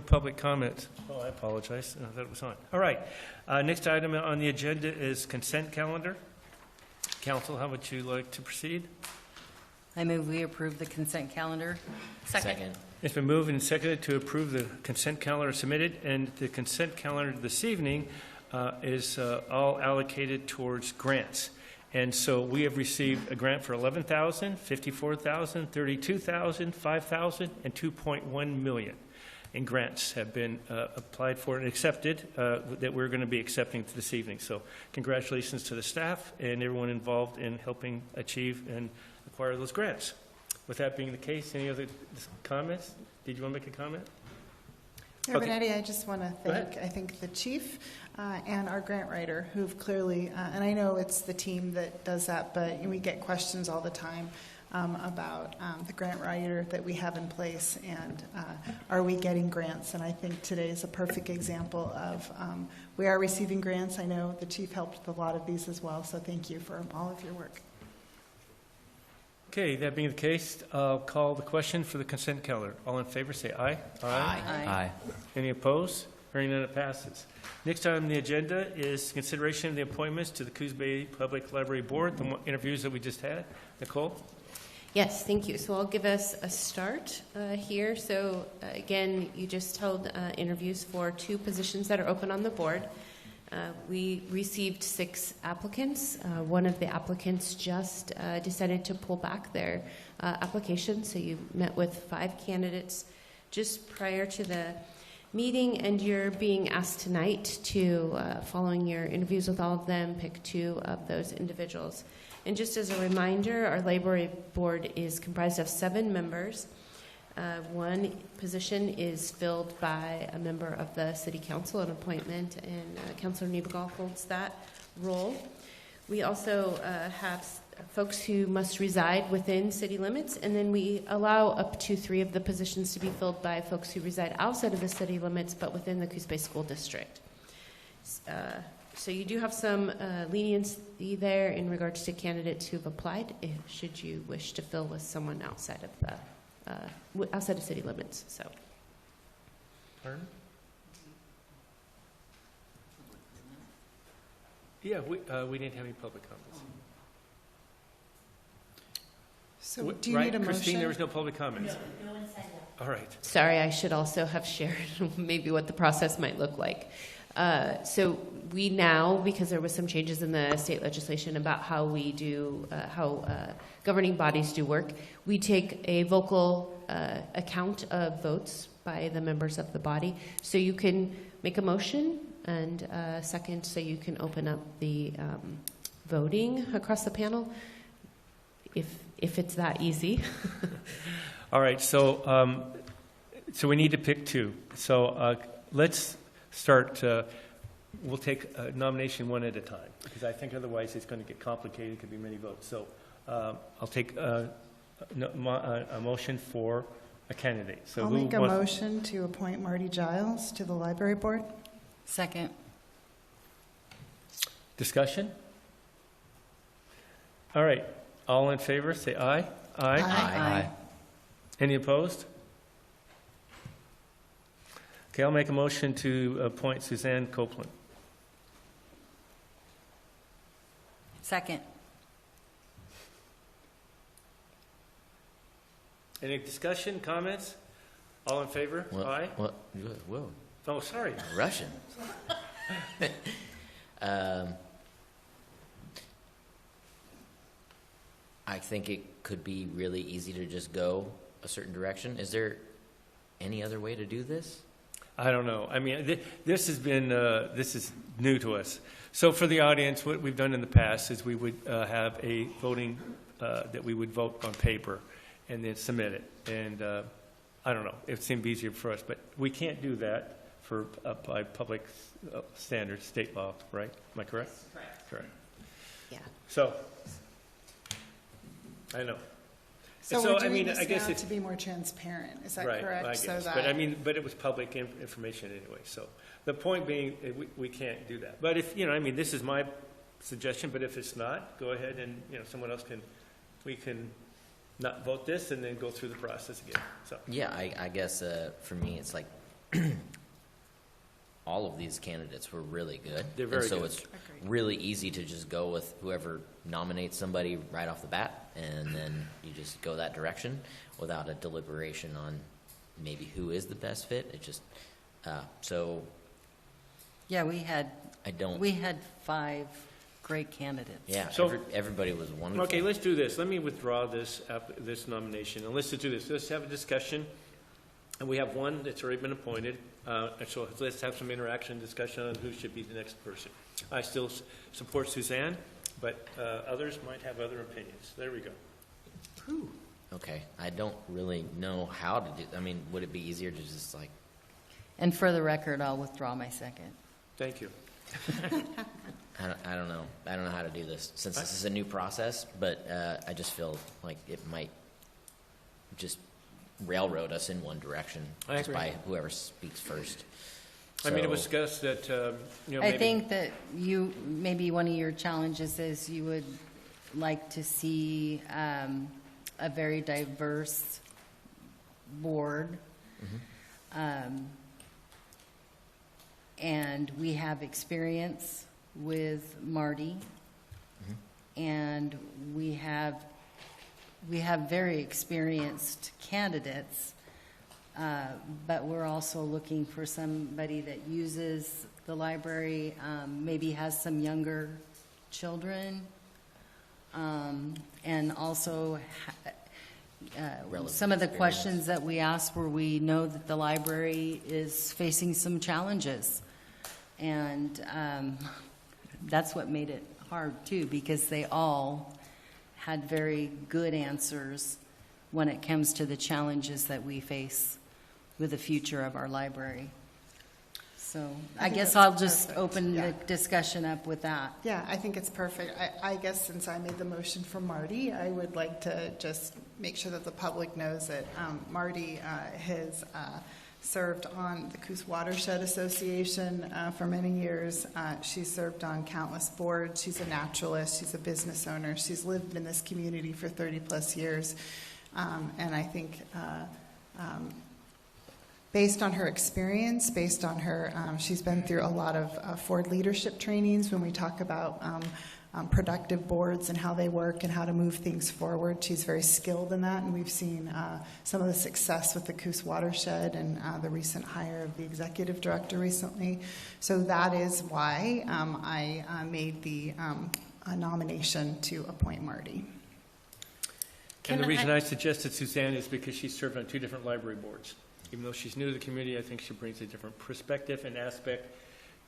public comment. Oh, I apologize. I thought it was on. All right. Next item on the agenda is consent calendar. Council, how would you like to proceed? I move we approve the consent calendar. Second. It's been moved and seconded to approve the consent calendar submitted, and the consent calendar this evening is all allocated towards grants. And so we have received a grant for $11,000, $54,000, $32,000, $5,000, and $2.1 million. And grants have been applied for and accepted that we're going to be accepting this evening. So congratulations to the staff and everyone involved in helping achieve and acquire those grants. With that being the case, any other comments? Did you want to make a comment? Mayor Okay. Benetti, I just want to thank the chief and our grant writer who've clearly, and I know it's the team that does that, but we get questions all the time about the grant writer that we have in place and are we getting grants? And I think today is a perfect example of we are receiving grants. I know the chief helped with a lot of these as well, so thank you for all of your work. Okay, that being the case, I'll call the question for the consent calendar. All in favor, say aye. Aye. Any opposed? Hearing none, it passes. Next item on the agenda is consideration of the appointments to the Coos Bay Public Library Board, the interviews that we just had. Nicole? Yes, thank you. So I'll give us a start here. So again, you just held interviews for 2 positions that are open on the board. We received 6 applicants. One of the applicants just decided to pull back their application. So you met with 5 candidates just prior to the meeting, and you're being asked tonight to, following your interviews with all of them, pick 2 of those individuals. And just as a reminder, our library board is comprised of 7 members. One position is filled by a member of the City Council, an appointment, and Councilor Niebegal holds that role. We also have folks who must reside within city limits, and then we allow up to 3 of the positions to be filled by folks who reside outside of the city limits but within the Coos Bay School District. So you do have some leniency there in regards to candidates who have applied, should you wish to fill with someone outside of the outside of city limits. So. Pardon? Yeah, we didn't have any public comments. So do you right, need a motion? Christine, there was no public comments. No one signed up. All right. Sorry, I should also have shared maybe what the process might look like. So we now, because there was some changes in the state legislation about how we do, how governing bodies do work, we take a vocal account of votes by the members of the body. So you can make a motion and second, so you can open up the voting across the panel, if it's that easy. All right, so so we need to pick 2. So let's start. We'll take a nomination one at a time because I think otherwise it's going to get complicated. It could be many votes. So I'll take a motion for a candidate. So I'll make a motion to appoint Marty Giles to the library board. Second. Discussion? All right. All in favor, say aye. Aye. Aye. Any opposed? Okay, I'll make a motion to appoint Suzanne Copeland. Second. Any discussion, comments? All in favor? Well, Aye. Well, whoa. Oh, sorry. Russian. I think it could be really easy to just go a certain direction. Is there any other way to do this? I don't know. I mean, this has been, this is new to us. So for the audience, what we've done in the past is we would have a voting, that we would vote on paper and then submit it. And I don't know, it seemed easier for us, but we can't do that for by public standards, state law, right? Am I correct? Correct. Correct. Yeah. So, I know. So So, we're I doing mean, this I guess now it's to be more transparent. Is that right, correct? I guess. So that But I mean, but it was public information anyway. So the point being, we can't do that. But if, you know, I mean, this is my suggestion, but if it's not, go ahead and, you know, someone else can, we can not vote this and then go through the process again. So, Yeah, I guess for me it's like all of these candidates were really good. They're very and so good. it's really easy to just go with whoever nominates somebody right off the bat, and then you just go that direction without a deliberation on maybe who is the best fit. It just so Yeah, we had I don't. 5 great candidates. Yeah, So- everybody was wonderful. Okay, let's do this. Let me withdraw this nomination, and let's just do this. Let's have a discussion. And we have one that's already been appointed, and so let's have some interaction, discussion on who should be the next person. I still support Suzanne, but others might have other opinions. There we go. Okay, I don't really know how to do. I mean, would it be easier to just like? And for the record, I'll withdraw my second. Thank you. I don't know. I don't know how to do this since this is a new process. But I just feel like it might just railroad us in one direction I just agree. by whoever speaks first. I mean, it was So- discussed that, I maybe. think that maybe one of your challenges is you would like to see a very diverse board. And we have experience with Marty. And we have very experienced candidates. But we're also looking for somebody that uses the library, maybe has some younger children, and also Relevant some of the experience. questions that we asked were, we know that the library is facing some challenges. And that's what made it hard, too, because they all had very good answers when it comes to the challenges that we face with the future of our library. So I think guess that's I'll just perfect. open the Yeah. discussion up with that. Yeah, I think it's perfect. I guess since I made the motion for Marty, I would like to just make sure that the public knows that Marty has served on the Coos Watershed Association for many years. She's served on countless boards. She's a naturalist. She's a business owner. She's lived in this community for 30-plus years. And I think based on her experience, based on her, she's been through a lot of Ford leadership trainings when we talk about productive boards and how they work and how to move things forward. She's very skilled in that, and we've seen some of the success with the Coos Watershed and the recent hire of the executive director recently. So that is why I made the nomination to appoint Marty. And the reason I suggested Suzanne is because she served on 2 different library boards. Even though she's new to the community, I think she brings a different perspective and aspect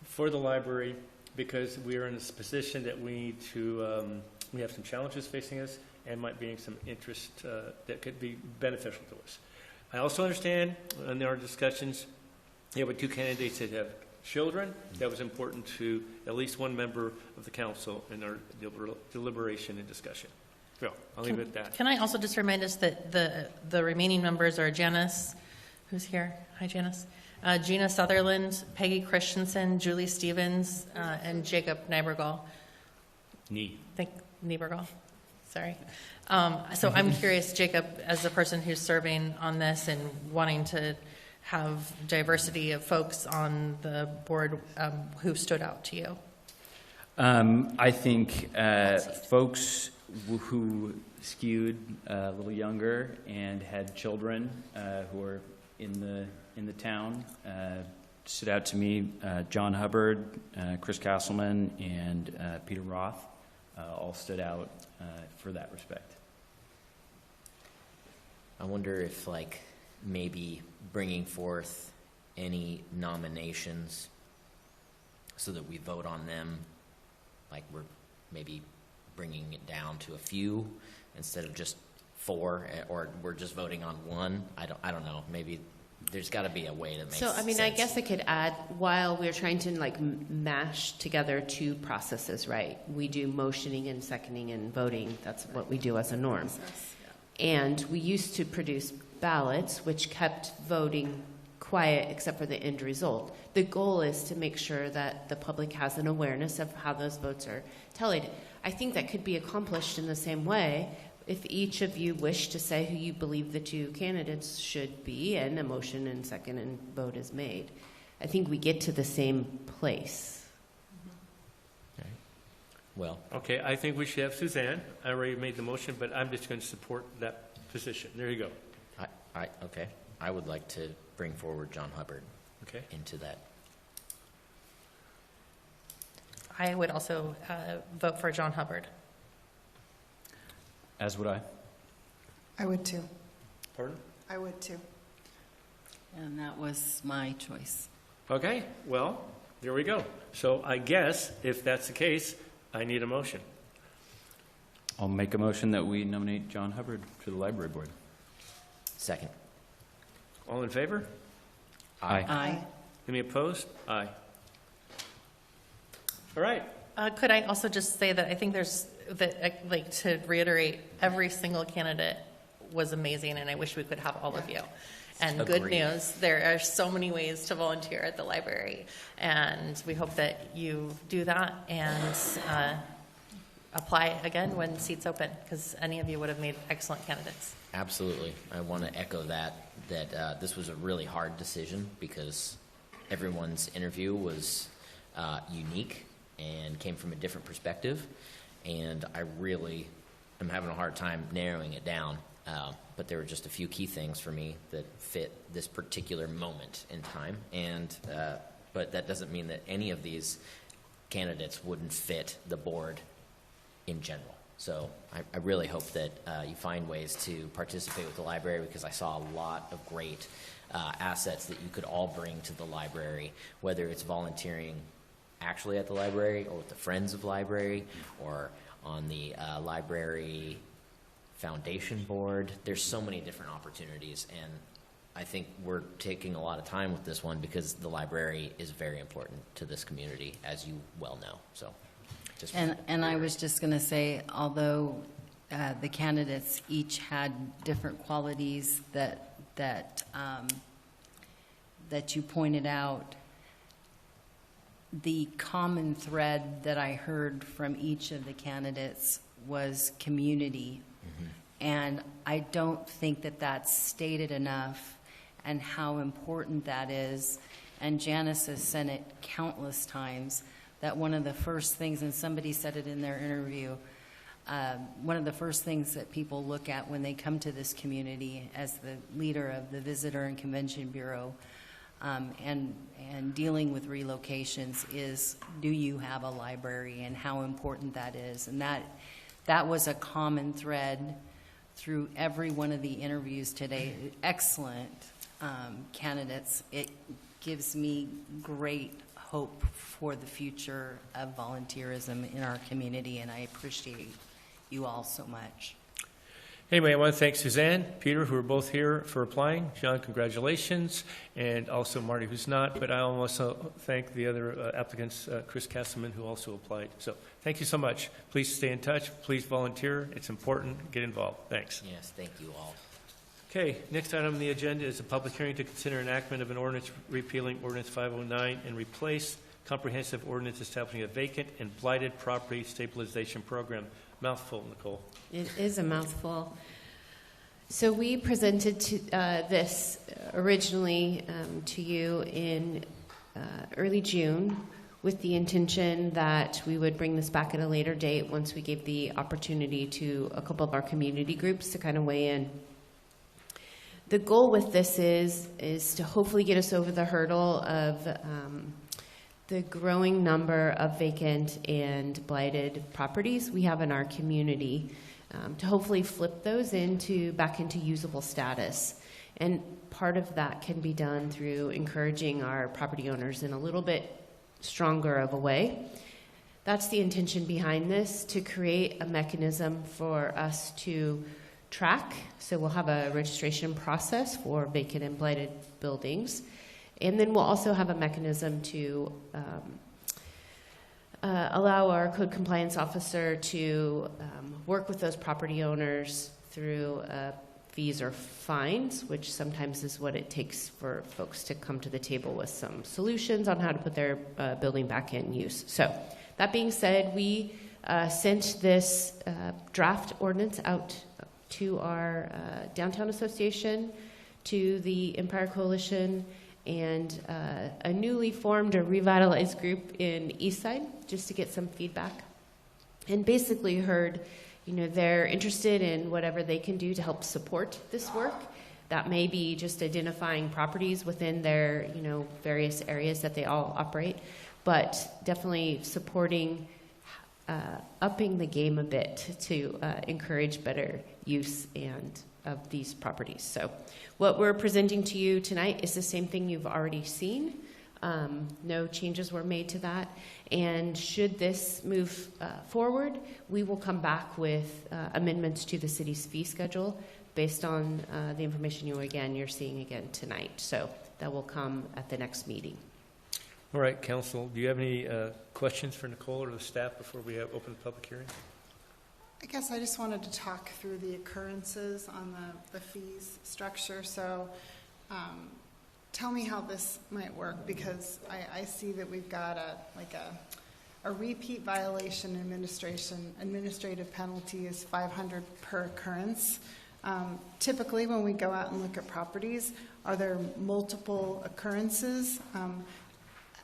for the library, because we are in this position that we need to, we have some challenges facing us and might be some interest that could be beneficial to us. I also understand in our discussions, there were 2 candidates that have children. That was important to at least one member of the council in our deliberation and discussion. So I'll leave it at that. Can I also just remind us that the remaining members are Janice, who's here? Hi, Janice. Gina Sutherland, Peggy Christensen, Julie Stevens, and Jacob Niebergall. Niebergall. Sorry. So I'm curious, Jacob, as a person who's serving on this and wanting to have diversity of folks on the board, who stood out to you? I think folks who skewed a little younger and had children who were in the town stood out to me. John Hubbard, Chris Castleman, and Peter Roth all stood out for that respect. I wonder if, like, maybe bringing forth any nominations so that we vote on them, like we're maybe bringing it down to a few instead of just 4, or we're just voting on 1. I don't know. Maybe there's got to be a way to make So, I mean, I guess I could add, while we're trying to like mash together 2 processes, right? We do motioning and seconding and voting. That's what we do as a norm. And we used to produce ballots, which kept voting quiet except for the end result. The goal is to make sure that the public has an awareness of how those votes are tallied. I think that could be accomplished in the same way, if each of you wish to say who you believe the two candidates should be, and a motion and second and vote is made, I think we get to the same place. Well, Okay, I think we should have Suzanne. I already made the motion, but I'm just going to support that position. There you go. okay. I would like to bring forward John Hubbard Okay. into that. I would also vote for John Hubbard. As would I. I would too. Pardon? I would too. And that was my choice. Okay, well, there we go. So I guess if that's the case, I need a motion. I'll make a motion that we nominate John Hubbard to the library board. Second. All in favor? Aye. Aye. Any opposed? Aye. All right. Could I also just say that I think like to reiterate, every single candidate was amazing, and I wish we could have all of you. And good Agreed. news, there are so many ways to volunteer at the library, and we hope that you do that and apply again when seats open, because any of you would have made excellent candidates. Absolutely. I want to echo that this was a really hard decision because everyone's interview was unique and came from a different perspective, and I really am having a hard time narrowing it down. But there were just a few key things for me that fit this particular moment in time, and but that doesn't mean that any of these candidates wouldn't fit the board in general. So I really hope that you find ways to participate with the library, because I saw a lot of great assets that you could all bring to the library, whether it's volunteering actually at the library or with the Friends of Library or on the library foundation board. There's so many different opportunities, and I think we're taking a lot of time with this one because the library is very important to this community, as you well know. So just And I was just going to say, although the candidates each had different qualities that you pointed out, the common thread that I heard from each of the candidates was community. Mhm. And I don't think that that's stated enough, and how important that is. And Janice has said it countless times, that one of the first things, and somebody said it in their interview, one of the first things that people look at when they come to this community as the leader of the Visitor and Convention Bureau, and dealing with relocations, is, do you have a library, and how important that is. And that was a common thread through every one of the interviews today. Excellent candidates. It gives me great hope for the future of volunteerism in our community, and I appreciate you all so much. Anyway, I want to thank Suzanne, Peter, who are both here for applying. John, congratulations, and also Marty, who's not. But I also thank the other applicants, Chris Castleman, who also applied. So thank you so much. Please stay in touch. Please volunteer. It's important. Get involved. Thanks. yes, thank you all. Okay, next item on the agenda is a public hearing to consider enactment of an ordinance repealing Ordinance 509 and replace comprehensive ordinance establishing a vacant and blighted property stabilization program. Mouthful, Nicole. It is a mouthful. So we presented this originally to you in early June with the intention that we would bring this back at a later date once we gave the opportunity to a couple of our community groups to kind of weigh in. The goal with this is to hopefully get us over the hurdle of the growing number of vacant and blighted properties we have in our community, to hopefully flip those back into usable status. And part of that can be done through encouraging our property owners in a little bit stronger of a way. That's the intention behind this, to create a mechanism for us to track. So we'll have a registration process for vacant and blighted buildings. And then we'll also have a mechanism to allow our code compliance officer to work with those property owners through fees or fines, which sometimes is what it takes for folks to come to the table with some solutions on how to put their building back in use. So that being said, we sent this draft ordinance out to our Downtown Association, to the Empire Coalition, and a newly formed or revitalized group in Eastside, just to get some feedback. And basically heard, they're interested in whatever they can do to help support this work. That may be just identifying properties within their, various areas that they all operate, but definitely supporting, upping the game a bit to encourage better use of these properties. So what we're presenting to you tonight is the same thing you've already seen. No changes were made to that. And should this move forward, we will come back with amendments to the city's fee schedule based on the information you're seeing again tonight. So that will come at the next meeting. All right, council, do you have any questions for Nicole or the staff before we open the public hearing? I guess I just wanted to talk through the occurrences on the fees structure. So tell me how this might work, because I see that we've got a repeat violation administrative penalty is $500 per occurrence. Typically, when we go out and look at properties, are there multiple occurrences?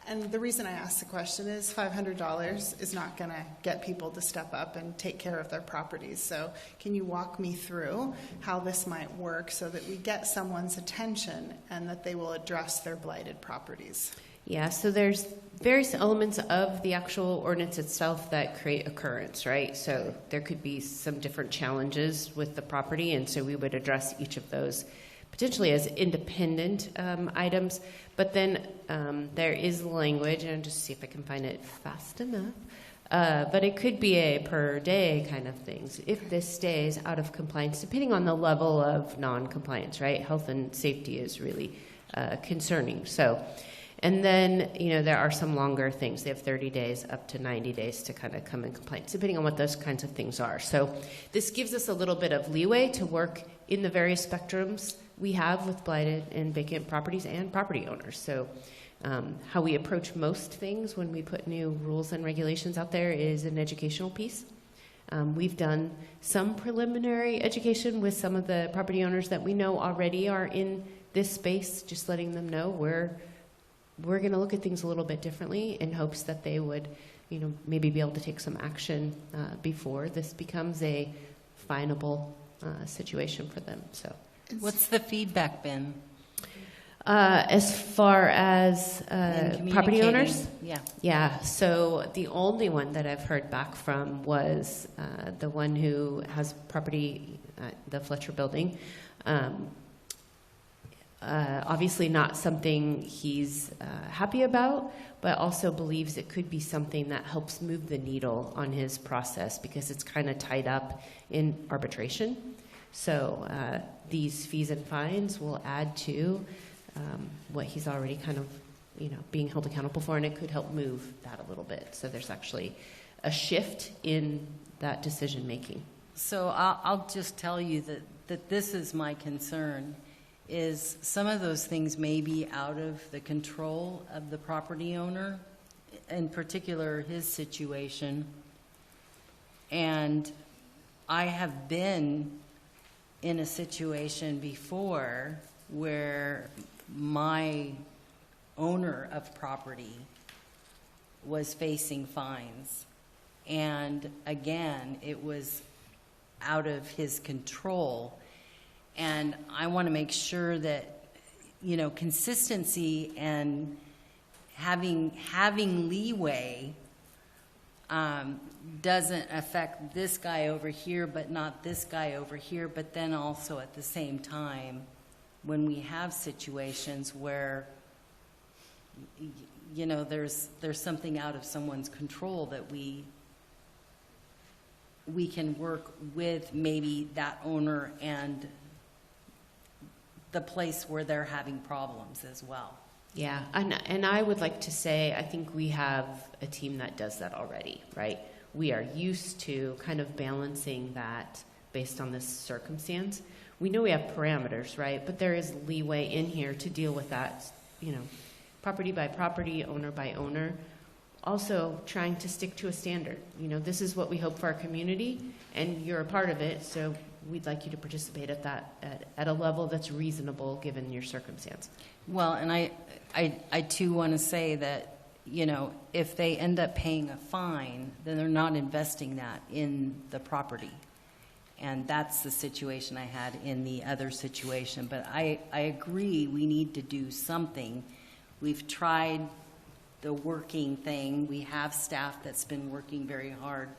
And the reason I ask the question is $500 is not going to get people to step up and take care of their properties. So can you walk me through how this might work so that we get someone's attention and that they will address their blighted properties? Yeah, so there's various elements of the actual ordinance itself that create occurrence, right? So there could be some different challenges with the property, and so we would address each of those potentially as independent items. But then there is language, and I'll just see if I can find it fast enough. But it could be a per day kind of things. If this stays out of compliance, depending on the level of non-compliance, right? Health and safety is really concerning. So, and then, there are some longer things. They have 30 days up to 90 days to kind of come in compliance, depending on what those kinds of things are. So this gives us a little bit of leeway to work in the various spectrums we have with blighted and vacant properties and property owners. So how we approach most things when we put new rules and regulations out there is an educational piece. We've done some preliminary education with some of the property owners that we know already are in this space, just letting them know we're going to look at things a little bit differently in hopes that they would, maybe be able to take some action before this becomes a finable situation for them. So, What's the feedback been? As far as In property communicating? owners, Yeah. So the only one that I've heard back from was the one who has property, the Fletcher building. Obviously not something he's happy about, but also believes it could be something that helps move the needle on his process because it's kind of tied up in arbitration. So these fees and fines will add to what he's already kind of, being held accountable for, and it could help move that a little bit. So there's actually a shift in that decision making. So I'll just tell you that this is my concern, is some of those things may be out of the control of the property owner, in particular his situation. And I have been in a situation before where my owner of property was facing fines. And again, it was out of his control. And I want to make sure that, consistency and having leeway doesn't affect this guy over here, but not this guy over here. But then also at the same time, when we have situations where, there's something out of someone's control that we can work with maybe that owner and the place where they're having problems as well. Yeah, and I would like to say I think we have a team that does that already, right? We are used to kind of balancing that based on this circumstance. We know we have parameters, right? But there is leeway in here to deal with that, property by property, owner by owner. Also trying to stick to a standard. This is what we hope for our community, and you're a part of it, so we'd like you to participate at that, at a level that's reasonable given your circumstance. Well, and I too want to say that, you know, if they end up paying a fine, then they're not investing that in the property. And that's the situation I had in the other situation. But I agree we need to do something. We've tried the working thing. We have staff that's been working very hard.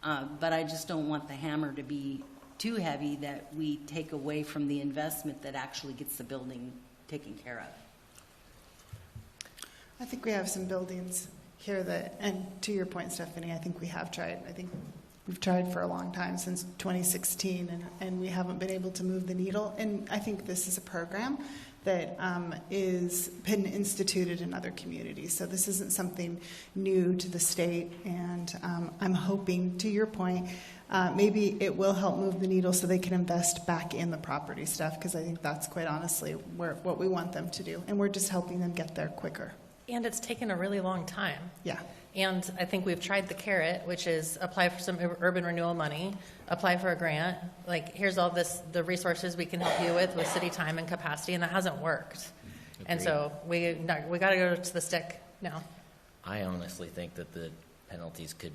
But I just don't want the hammer to be too heavy that we take away from the investment that actually gets the building taken care of. I think we have some buildings here that, and to your point, Stephanie, I think we have tried. I think we've tried for a long time, since 2016, and we haven't been able to move the needle. And I think this is a program that is been instituted in other communities. So this isn't something new to the state. And I'm hoping, to your point, maybe it will help move the needle so they can invest back in the property stuff, because I think that's quite honestly what we want them to do. And we're just helping them get there quicker. And it's taken a really long time. Yeah. And I think we've tried the carrot, which is apply for some urban renewal money, apply for a grant. Like, here's all the resources we can help you with city time and capacity, and that hasn't worked. Agreed. And so we got to go to the stick now. I honestly think that the penalties could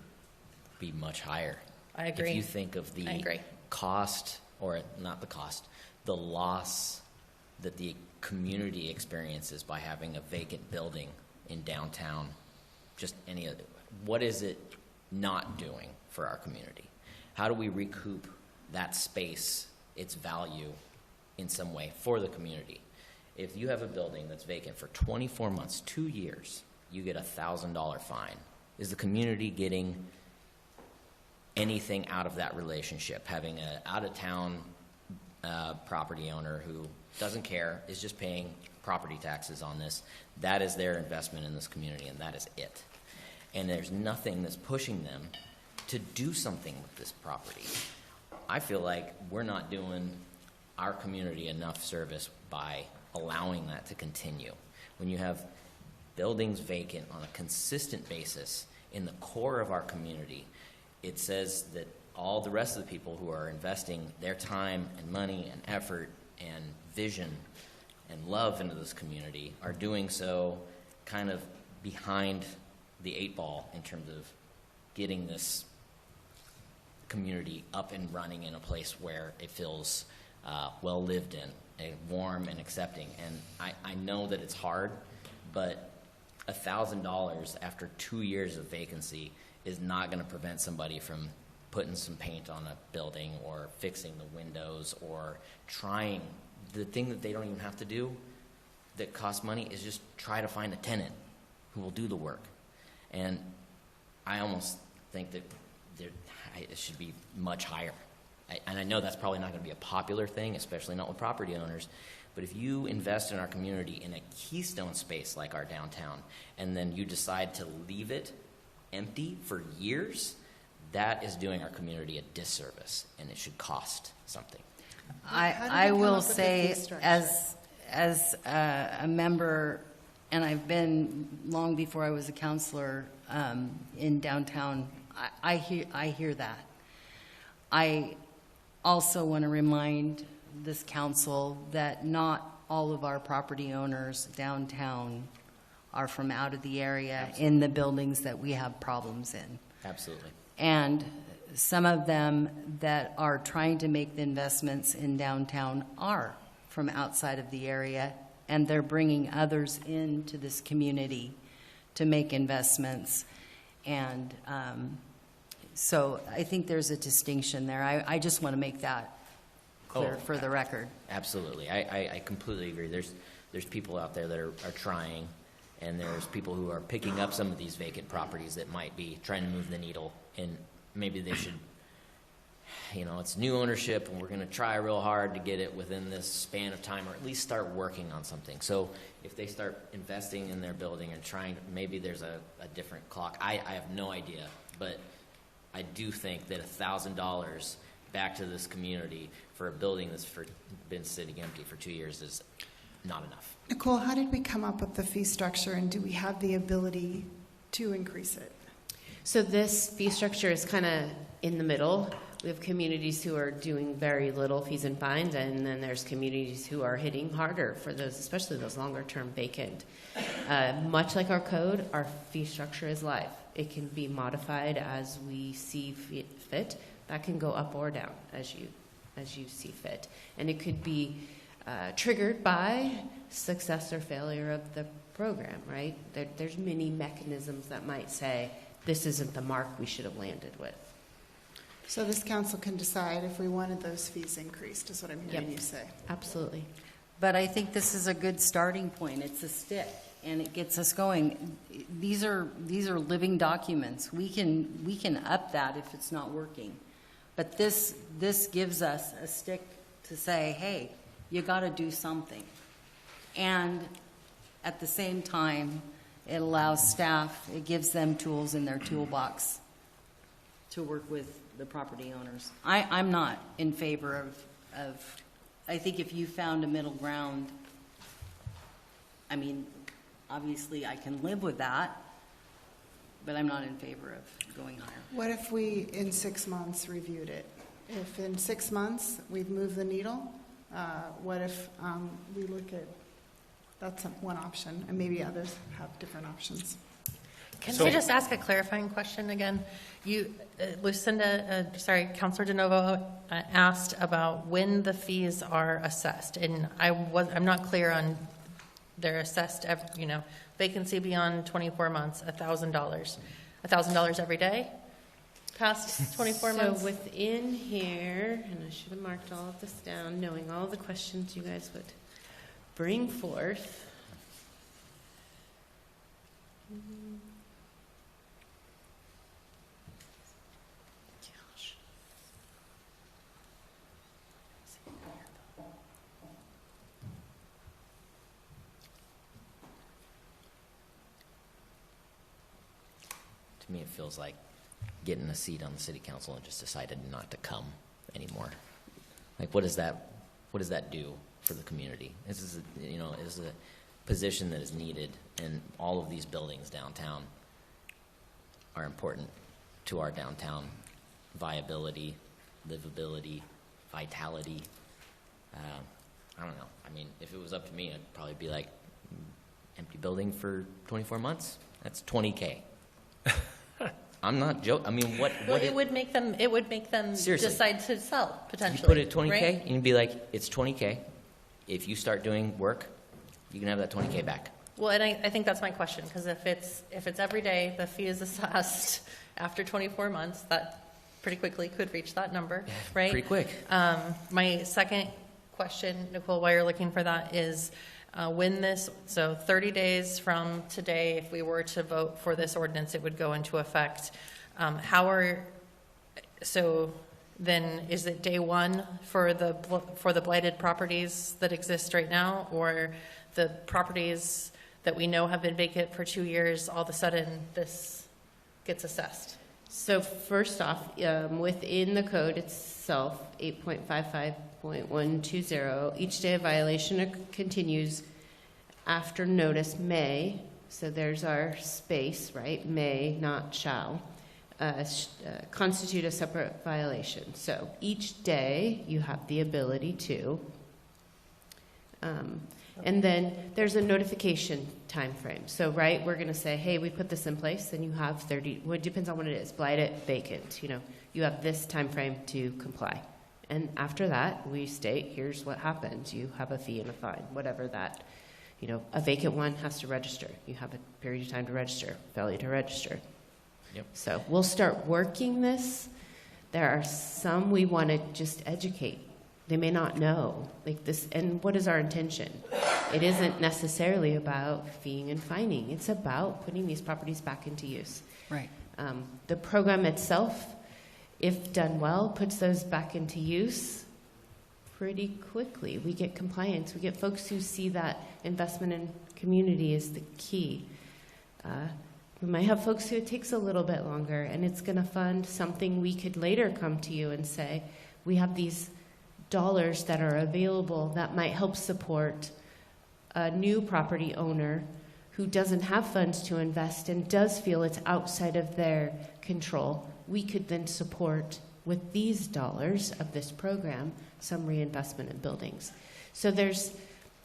be much higher. I agree. If you think of the I agree. cost, or not the cost, the loss that the community experiences by having a vacant building in downtown, just any of it, what is it not doing for our community? How do we recoup that space, its value, in some way for the community? If you have a building that's vacant for 24 months, 2 years, you get a $1,000 fine. Is the community getting anything out of that relationship? Having an out-of-town property owner who doesn't care, is just paying property taxes on this, that is their investment in this community, and that is it. And there's nothing that's pushing them to do something with this property. I feel like we're not doing our community enough service by allowing that to continue. When you have buildings vacant on a consistent basis in the core of our community, it says that all the rest of the people who are investing their time and money and effort and vision and love into this community are doing so kind of behind the 8 ball in terms of getting this community up and running in a place where it feels well lived in, and warm and accepting. And I know that it's hard, but $1,000 after 2 years of vacancy is not going to prevent somebody from putting some paint on a building or fixing the windows or trying. The thing that they don't even have to do that costs money is just try to find a tenant who will do the work. And I almost think that it should be much higher. And I know that's probably not going to be a popular thing, especially not with property owners, but if you invest in our community in a keystone space like our downtown, and then you decide to leave it empty for years, that is doing our community a disservice, and it should cost something. I will say, as a member, and I've been long before I was a counselor in downtown, I hear that. I also want to remind this council that not all of our property owners downtown are from out of the area. Absolutely. In the buildings that we have problems in. Absolutely. And some of them that are trying to make the investments in downtown are from outside of the area, and they're bringing others into this community to make investments. And so I think there's a distinction there. I just want to make that clear for the record. Absolutely. I completely agree. There's people out there that are trying, and there's people who are picking up some of these vacant properties that might be trying to move the needle, and maybe they should, it's new ownership, and we're going to try real hard to get it within this span of time, or at least start working on something. So if they start investing in their building and trying, maybe there's a different clock. I have no idea, but I do think that $1,000 back to this community for a building that's been sitting empty for 2 years is not enough. Nicole, how did we come up with the fee structure, and do we have the ability to increase it? So this fee structure is kind of in the middle. We have communities who are doing very little fees and fines, and then there's communities who are hitting harder for those, especially those longer-term vacant. Much like our code, our fee structure is live. It can be modified as we see fit. That can go up or down as you see fit, and it could be triggered by success or failure of the program. Right? There's many mechanisms that might say this isn't the mark we should have landed with. So this council can decide if we wanted those fees increased, is what I'm hearing Yep. you say. Absolutely. But I think this is a good starting point. It's a stick, and it gets us going. These are living documents. We can up that if it's not working. But this gives us a stick to say, hey, you got to do something. And at the same time, it allows staff, it gives them tools in their toolbox to work with the property owners. I'm not in favor of, I think if you found a middle ground, I mean, obviously I can live with that, but I'm not in favor of going higher. What if we, in 6 months, reviewed it? If in 6 months we've moved the needle, what if we look at, that's one option, and maybe others have different options. Can So- I just ask a clarifying question again? You, Counselor DeNovo asked about when the fees are assessed, and I'm not clear on they're assessed, vacancy beyond 24 months, $1,000. $1,000 every day, past 24 months? So within here, and I should have marked all of this down, knowing all the questions you guys would bring forth. Gosh. To me, it feels like getting a seat on the city council and just decided not to come anymore. Like, what does that do for the community? This is a position that is needed, and all of these buildings downtown are important to our downtown viability, livability, vitality. I don't know. I mean, if it was up to me, I'd probably be like, empty building for 24 months? That's $20K. I'm not joking. I mean, what? It would make them Seriously. decide to sell, potentially. You put it at 20K, right? and you'd be like, it's 20K. If you start doing work, you can have that 20K back. Well, and I think that's my question, because if it's every day, the fee is assessed after 24 months, that pretty quickly could reach that number, right? Pretty quick. My second question, Nicole, while you're looking for that, is so 30 days from today, if we were to vote for this ordinance, it would go into effect. So then is it day one for the blighted properties that exist right now, or the properties that we know have been vacant for 2 years, all of a sudden this gets assessed? So first off, within the code itself, 8.55.120, each day a violation continues after notice may, so there's our space, right? May, not shall, constitute a separate violation. So each day you have the ability to. And then there's a notification time frame. So, right, we're going to say, hey, we put this in place, and you have 30, well, it depends on what it is, blighted, vacant, you have this time frame to comply. And after that, we state, here's what happens. You have a fee and a fine, whatever that, a vacant one has to register. You have a period of time to register, failure to register. Yep. So we'll start working this. There are some we want to just educate. They may not know, like this, and what is our intention? It isn't necessarily about feeing and fining. It's about putting these properties back into use. Right. The program itself, if done well, puts those back into use pretty quickly. We get compliance. We get folks who see that investment in community is the key. We might have folks who it takes a little bit longer, and it's going to fund something we could later come to you and say, we have these dollars that are available that might help support a new property owner who doesn't have funds to invest and does feel it's outside of their control. We could then support with these dollars of this program, some reinvestment in buildings. So there's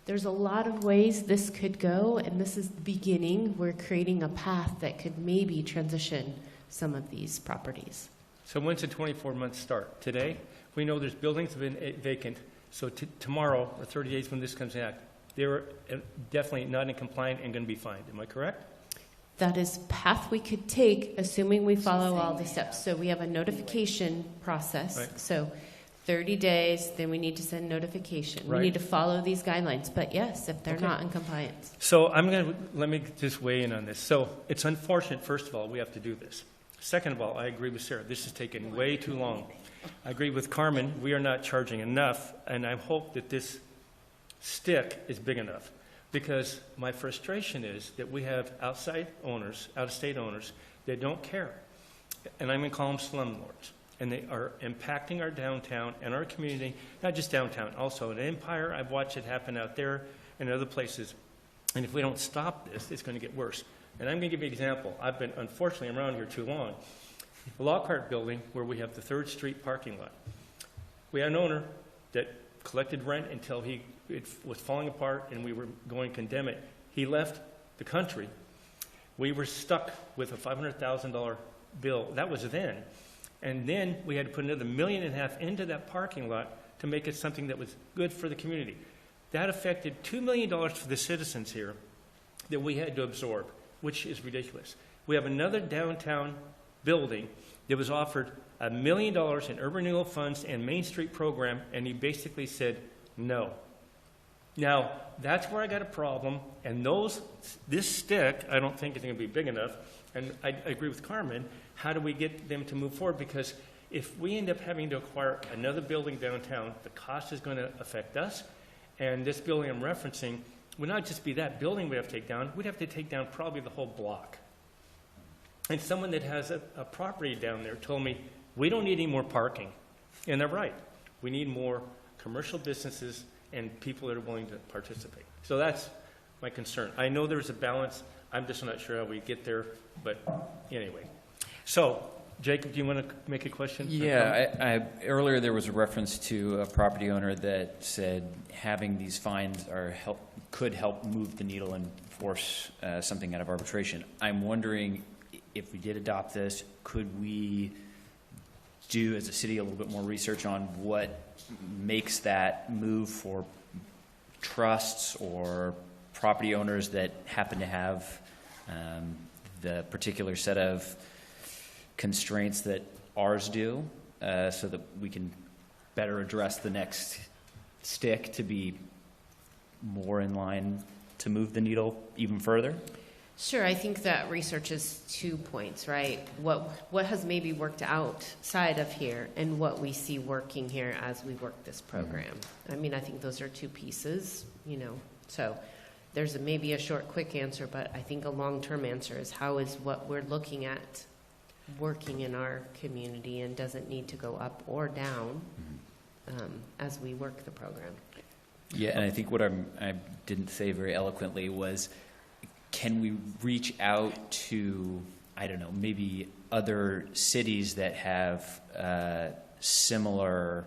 a lot of ways this could go, and this is the beginning. We're creating a path that could maybe transition some of these properties. So when's the 24-month start? Today? We know there's buildings that have been vacant, so tomorrow, or 30 days when this comes out, they're definitely not in compliance and going to be fined. Am I correct? That is path we could take, assuming we follow all the steps. So we have a notification process. Right. So 30 days, then we need to send notification. Right. We need to follow these guidelines. But yes, if they're Okay. not in compliance. So let me just weigh in on this. So it's unfortunate, first of all, we have to do this. Second of all, I agree with Sarah. This is taking way too long. I agree with Carmen. We are not charging enough, and I hope that this stick is big enough. Because my frustration is that we have out-of-state owners that don't care. And I'm going to call them slumlords. And they are impacting our downtown and our community, not just downtown, also in Empire. I've watched it happen out there and other places. And if we don't stop this, it's going to get worse. And I'm going to give you an example. I've been, unfortunately, around here too long. The Lockhart building, where we have the 3rd Street parking lot. We had an owner that collected rent until it was falling apart and we were going to condemn it. He left the country. We were stuck with a $500,000 bill. That was then. And then we had to put another $1.5 million into that parking lot to make it something that was good for the community. That affected $2 million for the citizens here that we had to absorb, which is ridiculous. We have another downtown building that was offered $1 million in urban renewal funds and Main Street program, and he basically said no. Now, that's where I got a problem, and this stick, I don't think is going to be big enough, and I agree with Carmen. How do we get them to move forward? Because if we end up having to acquire another building downtown, the cost is going to affect us, and this building I'm referencing would not just be that building we have to take down, we'd have to take down probably the whole block. And someone that has a property down there told me, we don't need any more parking. And they're right. We need more commercial businesses and people that are willing to participate. So that's my concern. I know there's a balance. I'm just not sure how we get there, but anyway. So, Jacob, do you want to make a question? Yeah, earlier there was a reference to a property owner that said having these fines could help move the needle and force something out of arbitration. I'm wondering if we did adopt this, could we do as a city a little bit more research on what makes that move for trusts or property owners that happen to have the particular set of constraints that ours do, so that we can better address the next stick to be more in line to move the needle even further? Sure, I think that research is 2 points, right? What has maybe worked outside of here and what we see working here as we work this program. I mean, I think those are 2 pieces, So there's maybe a short, quick answer, but I think a long-term answer is how is what we're looking at working in our community and doesn't need to go up or down as we work the program. Yeah, and I think what I didn't say very eloquently was, can we reach out to, I don't know, maybe other cities that have similar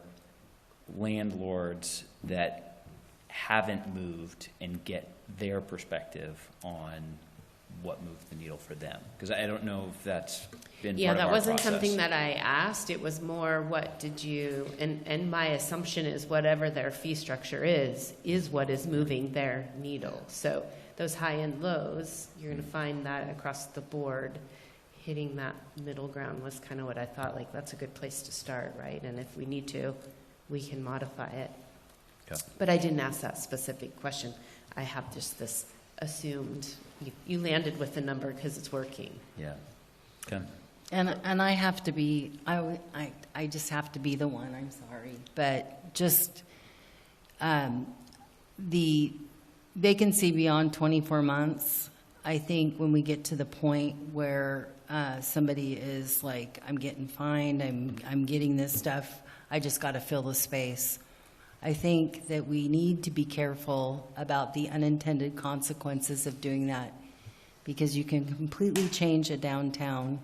landlords that haven't moved and get their perspective on what moved the needle for them? Because I don't know if that's been part of that our wasn't process. something that I asked. It was more, what did you, and my assumption is whatever their fee structure is what is moving their needle. So those high and lows, you're going to find that across the board. Hitting that middle ground was kind of what I thought, like that's a good place to start, right? And if we need to, we can modify it. Okay. But I didn't ask that specific question. I have just this assumed, you landed with the number because it's working. Yeah. Okay. And I have to be, I just have to be the one, I'm sorry. But just the vacancy beyond 24 months, I think when we get to the point where somebody is like, I'm getting fined, I'm getting this stuff, I just got to fill the space. I think that we need to be careful about the unintended consequences of doing that, because you can completely change a downtown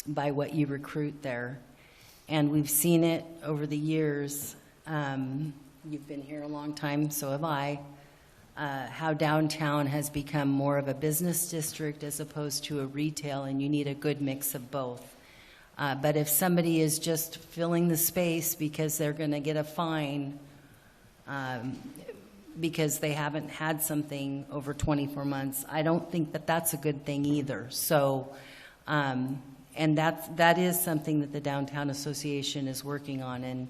by what you recruit there. And we've seen it over the years. You've been here a long time, so have I. How downtown has become more of a business district as opposed to a retail, and you need a good mix of both. But if somebody is just filling the space because they're going to get a fine because they haven't had something over 24 months, I don't think that that's a good thing either. So, and that is something that the Downtown Association is working on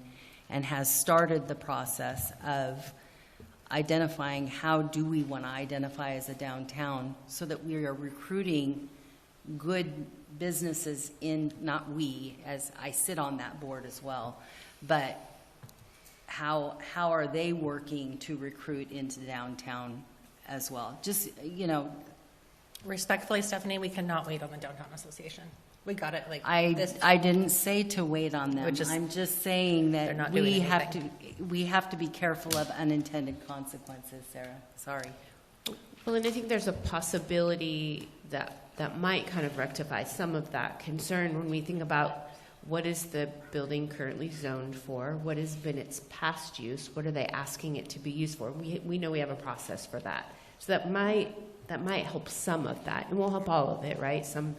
and has started the process of identifying how do we want to identify as a downtown so that we are recruiting good businesses in, not we, as I sit on that board as well, but how are they working to recruit into downtown as well? Just, Respectfully, Stephanie, we cannot wait on the Downtown Association. We got it like this. I didn't say to wait on them. Which is- I'm just saying They're that not doing we have to be careful of unintended consequences, Sarah. Sorry. Well, and I think there's a possibility that might kind of rectify some of that concern when we think about what is the building currently zoned for, what has been its past use, what are they asking it to be used for. We know we have a process for that. So that might help some of that. It won't help all of it, right? Some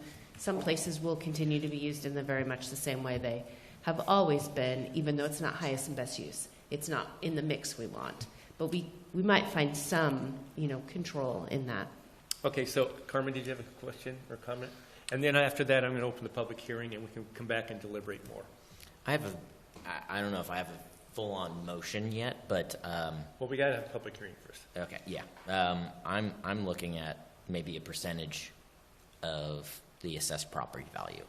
places will continue to be used in very much the same way they have always been, even though it's not highest and best use. It's not in the mix we want. But we might find some, control in that. Okay, so Carmen, did you have a question or comment? And then after that, I'm going to open the public hearing, and we can come back and deliberate more. I don't know if I have a full-on motion yet, but Well, we got to have a public hearing first. okay, yeah. I'm looking at maybe a percentage of the assessed property value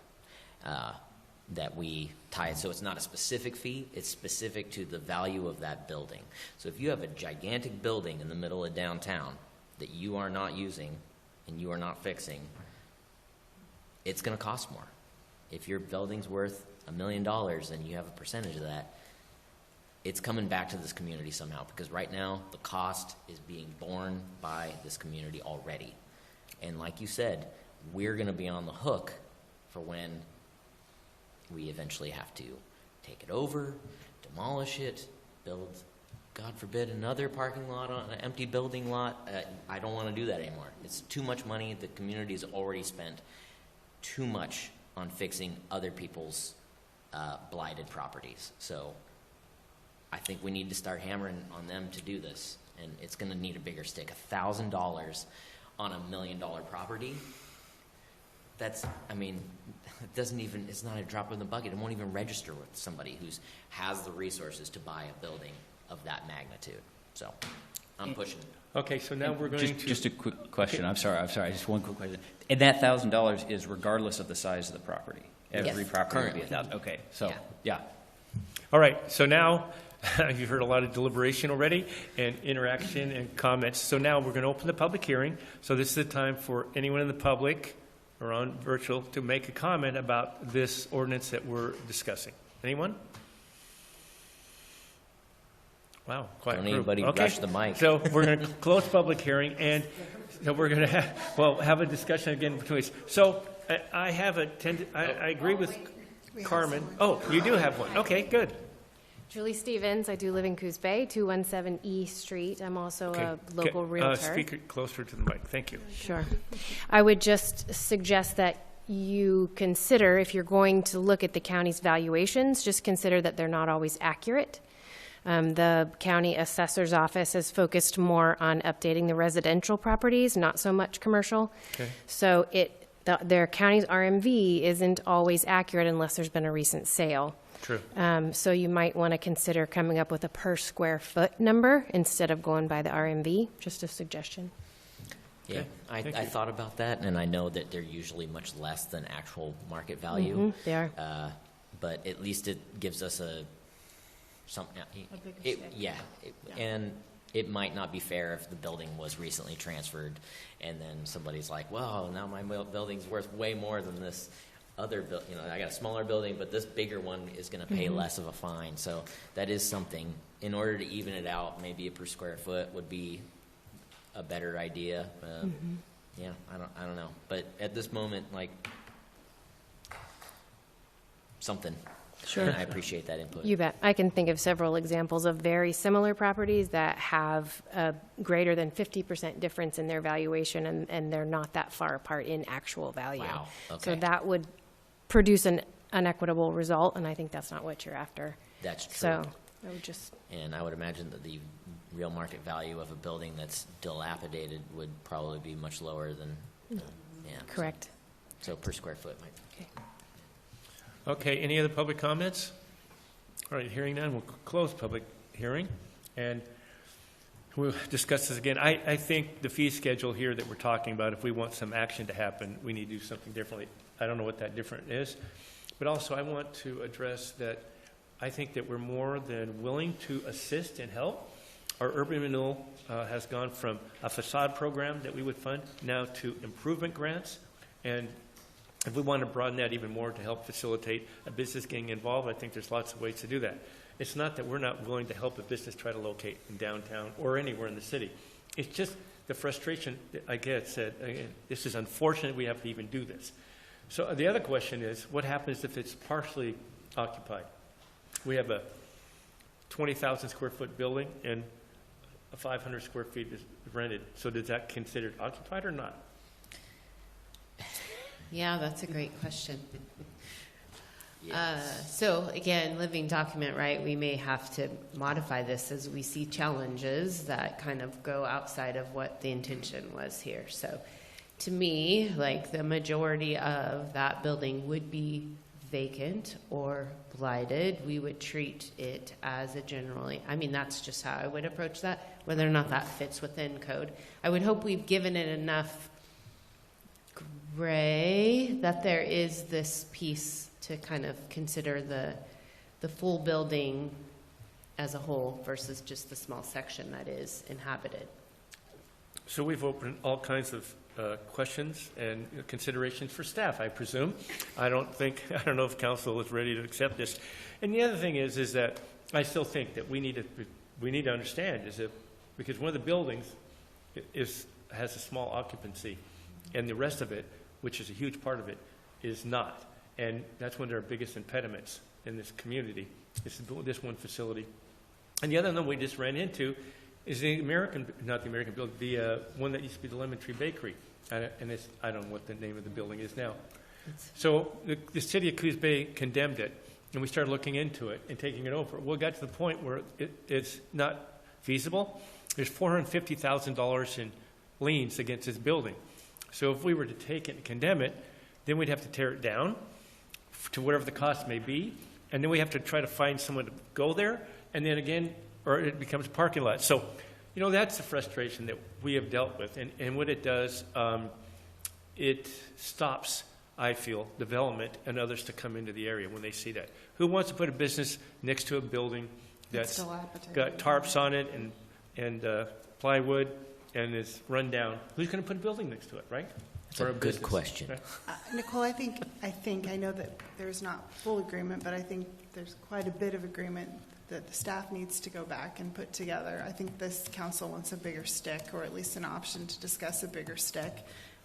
that we tie. So it's not a specific fee, it's specific to the value of that building. So if you have a gigantic building in the middle of downtown that you are not using and you are not fixing, it's going to cost more. If your building's worth $1 million and you have a percentage of that, it's coming back to this community somehow, because right now the cost is being borne by this community already. And like you said, we're going to be on the hook for when we eventually have to take it over, demolish it, build, God forbid, another parking lot on an empty building lot. I don't want to do that anymore. It's too much money. The community has already spent too much on fixing other people's blighted properties. So I think we need to start hammering on them to do this, and it's going to need a bigger stick. $1,000 on $1 million property. That's, it doesn't even, it's not a drop in the bucket. It won't even register with somebody who has the resources to buy a building of that magnitude. So I'm pushing. Okay, so now we're going to... Just a quick question. I'm sorry. Just one quick question. And that $1,000 is regardless of the size of the property? Every Yes, property would be currently. $1,000. Okay, so, Yeah. All right, so now you've heard a lot of deliberation already and interaction and comments. So now we're going to open the public hearing. So this is the time for anyone in the public or on virtual to make a comment about this ordinance that we're discussing. Anyone? Wow, quiet Don't group. anybody Okay. rush the mic. So we're going to close public hearing, and so we're going to have a discussion again between us. So I agree with Carmen. Oh, you do have one. Okay, good. Julie Stevens. I do live in Coos Bay, 217 E Street. I'm also Okay. a local realtor. Speak it closer to the mic. Thank you. Sure. I would just suggest that you consider, if you're going to look at the county's valuations, just consider that they're not always accurate. The county assessor's office has focused more on updating the residential properties, not so much commercial. Okay. So their county's RMV isn't always accurate unless there's been a recent sale. True. So you might want to consider coming up with a per square foot number instead of going by the RMV. Just a suggestion. Yeah, I Thank you. thought about that, and I know that they're usually much less than actual market value. Mhm, they are. But at least it gives us and it might not be fair if the building was recently transferred, and then somebody's like, well, now my building's worth way more than this other I got a smaller building, but this bigger one is going to pay less of a fine. So that is something. In order to even it out, maybe a per square foot would be a better idea. Yeah, I don't know. But at this moment, something. Sure. And I appreciate that input. You bet. I can think of several examples of very similar properties that have a greater than 50% difference in their valuation, and they're not that far apart in actual value. Wow, So okay. that would produce an unequitable result, and I think that's not what you're after. That's true. So I would just, And I would imagine that the real market value of a building that's dilapidated would probably be much lower than, yeah. correct. So per square foot might. Okay, any other public comments? All right, hearing none, we'll close public hearing, and we'll discuss this again. I think the fee schedule here that we're talking about, if we want some action to happen, we need to do something differently. I don't know what that different is, but also I want to address that I think that we're more than willing to assist and help. Our urban renewal has gone from a facade program that we would fund now to improvement grants, and if we want to broaden that even more to help facilitate a business getting involved, I think there's lots of ways to do that. It's not that we're not willing to help a business try to locate in downtown or anywhere in the city. It's just the frustration that I get said, again, this is unfortunate we have to even do this. So the other question is, what happens if it's partially occupied? We have a 20,000 square foot building and a 500 square feet is rented. So is that considered occupied or not? Yeah, that's a great question. Yes. So again, living document, right? We may have to modify this as we see challenges that kind of go outside of what the intention was here. So to me, like the majority of that building would be vacant or blighted. We would treat it as a generally, I mean, that's just how I would approach that, whether or not that fits within code. I would hope we've given it enough gray that there is this piece to kind of consider the full building as a whole versus just the small section that is inhabited. So we've opened all kinds of questions and considerations for staff, I presume. I don't know if council is ready to accept this. And the other thing is that I still think that we need to understand is that because one of the buildings has a small occupancy, and the rest of it, which is a huge part of it, is not. And that's one of our biggest impediments in this community, is this one facility. And the other one we just ran into is the not the American building, the one that used to be the Lemon Tree Bakery. And I don't know what the name of the building is now. So the city of Coos Bay condemned it, and we started looking into it and taking it over. Well, it got to the point where it's not feasible. There's $450,000 in liens against this building. So if we were to take it and condemn it, then we'd have to tear it down to whatever the cost may be, and then we have to try to find someone to go there, and then again, or it becomes a parking lot. So, that's the frustration that we have dealt with, and what it does, it stops, I feel, development and others to come into the area when they see that. Who wants to put a business next to a building that's got tarps on it and plywood, and it's run down? Who's going to put a building next to it, right? That's a good question. Right? Nicole, I know that there's not full agreement, but I think there's quite a bit of agreement that the staff needs to go back and put together. I think this council wants a bigger stick, or at least an option to discuss a bigger stick.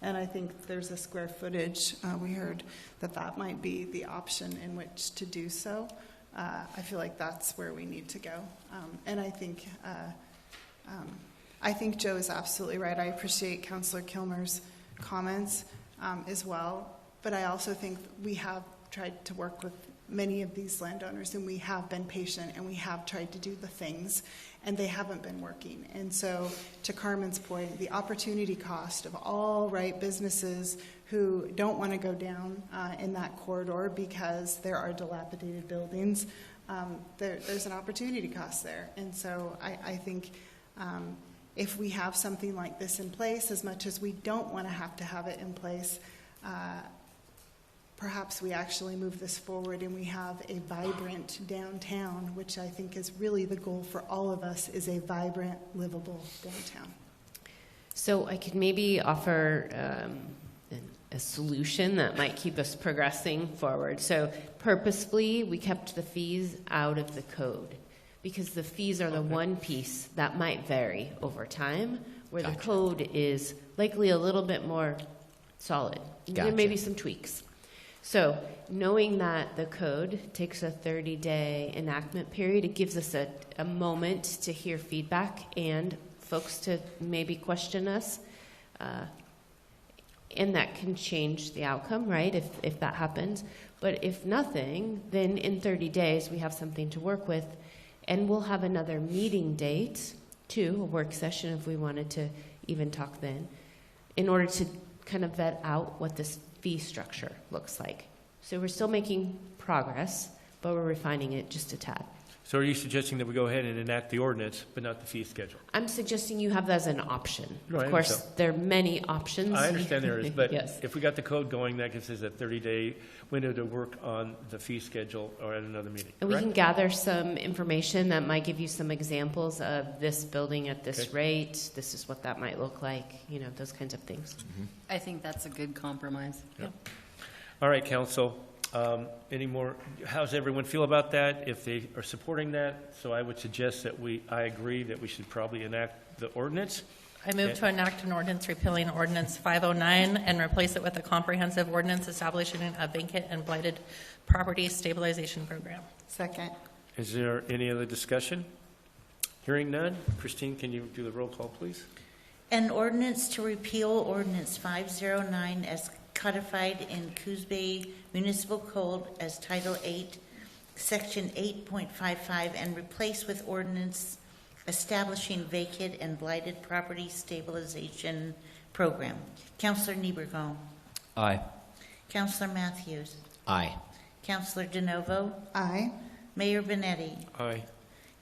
And I think there's a square footage. We heard that might be the option in which to do so. I feel like that's where we need to go. And I think Joe is absolutely right. I appreciate Councillor Kilmer's comments as well, but I also think we have tried to work with many of these landowners, and we have been patient, and we have tried to do the things, and they haven't been working. And so, to Carmen's point, the opportunity cost of all right businesses who don't want to go down in that corridor because there are dilapidated buildings, there's an opportunity cost there. And so I think if we have something like this in place, as much as we don't want to have it in place, perhaps we actually move this forward and we have a vibrant downtown, which I think is really the goal for all of us, is a vibrant, livable downtown. So I could maybe offer a solution that might keep us progressing forward. So purposefully, we kept the fees out of the code, because the fees are the one piece that might vary over time, where the code is likely a little bit more solid. There may be some tweaks. So knowing that the code takes a 30-day enactment period, it gives us a moment to hear feedback and folks to maybe question us. And that can change the outcome, right, if that happens. But if nothing, then in 30 days we have something to work with, and we'll have another meeting date, too, a work session if we wanted to even talk then, in order to kind of vet out what this fee structure looks like. So we're still making progress, but we're refining it just a tad. So are you suggesting that we go ahead and enact the ordinance, but not the fee schedule? I'm suggesting you have that as an option. No, I of course, understand. there are many options. I understand there is, but Yes. if we got the code going, that gives us a 30-day window to work on the fee schedule or at another meeting, And we correct? can gather some information that might give you some examples of this building at this Okay. rate. This is what that might look like, those kinds of things. I think that's a good compromise. All right, council. Any more, how's everyone feel about that? If they are supporting that, so I would suggest that I agree that we should probably enact the ordinance. I move to enact an ordinance repealing Ordinance 509 and replace it with a comprehensive ordinance establishing a vacant and blighted property stabilization program. Second. Is there any other discussion? Hearing none. Christine, can you do the roll call, please? An ordinance to repeal Ordinance 509 as codified in Coos Bay Municipal Code as Title 8, Section 8.55, and replace with ordinance establishing vacant and blighted property stabilization program. Councillor Niebergall. Aye. Councillor Matthews. Aye. Councillor DeNovo. Aye. Mayor Benetti. Aye.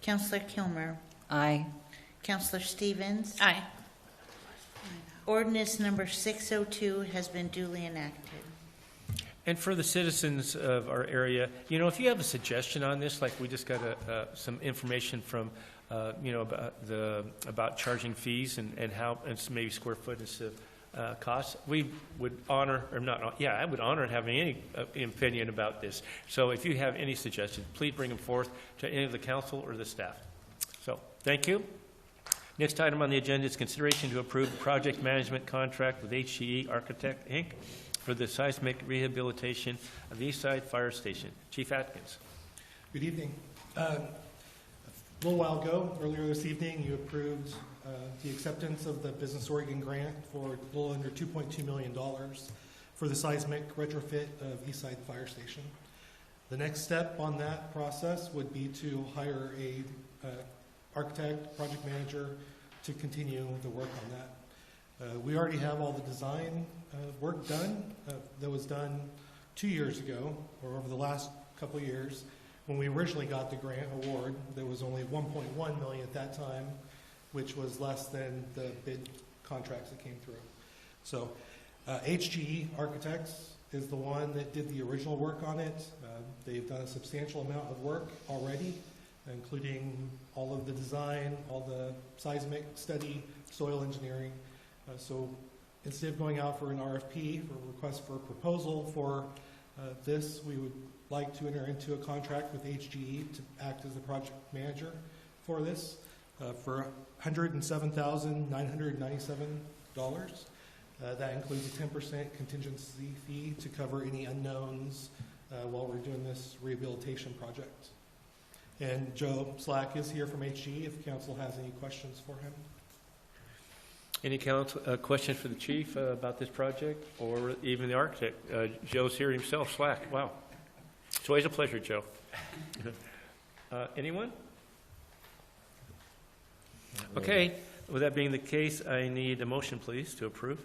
Councillor Kilmer. Aye. Councillor Stevens. Aye. Ordinance number 602 has been duly enacted. And for the citizens of our area, if you have a suggestion on this, like we just got some information from, about charging fees and how, and maybe square footage of costs, we would honor, or not, yeah, I would honor having any opinion about this. So if you have any suggestions, please bring them forth to any of the council or the staff. So, thank you. Next item on the agenda is consideration to approve the project management contract with HGE Architect, Inc. for the seismic rehabilitation of the East Side Fire Station. Chief Atkins. Good evening. A little while ago, earlier this evening, you approved the acceptance of the Business Oregon grant for a little under $2.2 million for the seismic retrofit of East Side Fire Station. The next step on that process would be to hire a architect, project manager to continue the work on that. We already have all the design work done. That was done 2 years ago, or over the last couple of years. When we originally got the grant award, there was only $1.1 million at that time, which was less than the bid contracts that came through. So HGE Architects is the one that did the original work on it. They've done a substantial amount of work already, including all of the design, all the seismic study, soil engineering. So instead of going out for an RFP, for a request for a proposal for this, we would like to enter into a contract with HGE to act as the project manager for this for $107,997. That includes a 10% contingency fee to cover any unknowns while we're doing this rehabilitation project. And Joe Slack is here from HGE if council has any questions for him. Any council questions for the chief about this project, or even the architect? Joe's here himself. Slack. Wow, it's always a pleasure, Joe. Anyone? Okay. With that being the case, I need a motion, please, to approve.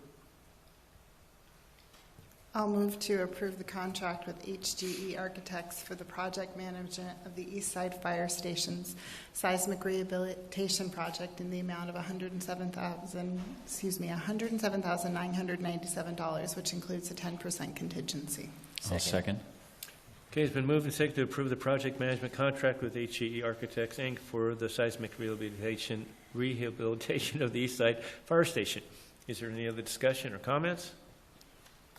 I'll move to approve the contract with HGE Architects for the project management of the East Side Fire Station's seismic rehabilitation project in the amount of $107,997, which includes a 10% contingency. I'll second. Okay, it's been moved and seconded to approve the project management contract with HGE Architects, Inc. for the seismic rehabilitation of the East Side Fire Station. Is there any other discussion or comments?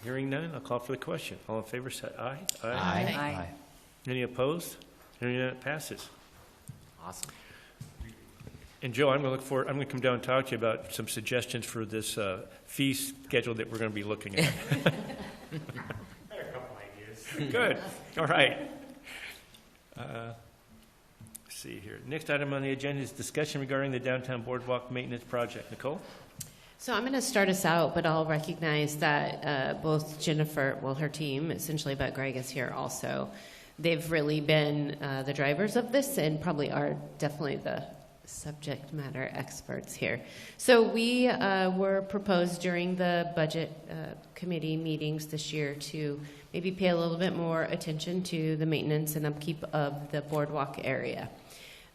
Hearing none, I'll call for the question. All in favor, say aye. Aye. Any opposed? Hearing none, it passes. Awesome. And Joe, I'm going to come down and talk to you about some suggestions for this fee schedule that we're going to be looking at. I had a couple ideas. Good, all right. Let's see here. Next item on the agenda is discussion regarding the downtown boardwalk maintenance project. Nicole? So I'm going to start us out, but I'll recognize that both Jennifer, well, her team, essentially, but Greg is here also. They've really been the drivers of this and probably are definitely the subject matter experts here. So we were proposed during the budget committee meetings this year to maybe pay a little bit more attention to the maintenance and upkeep of the boardwalk area.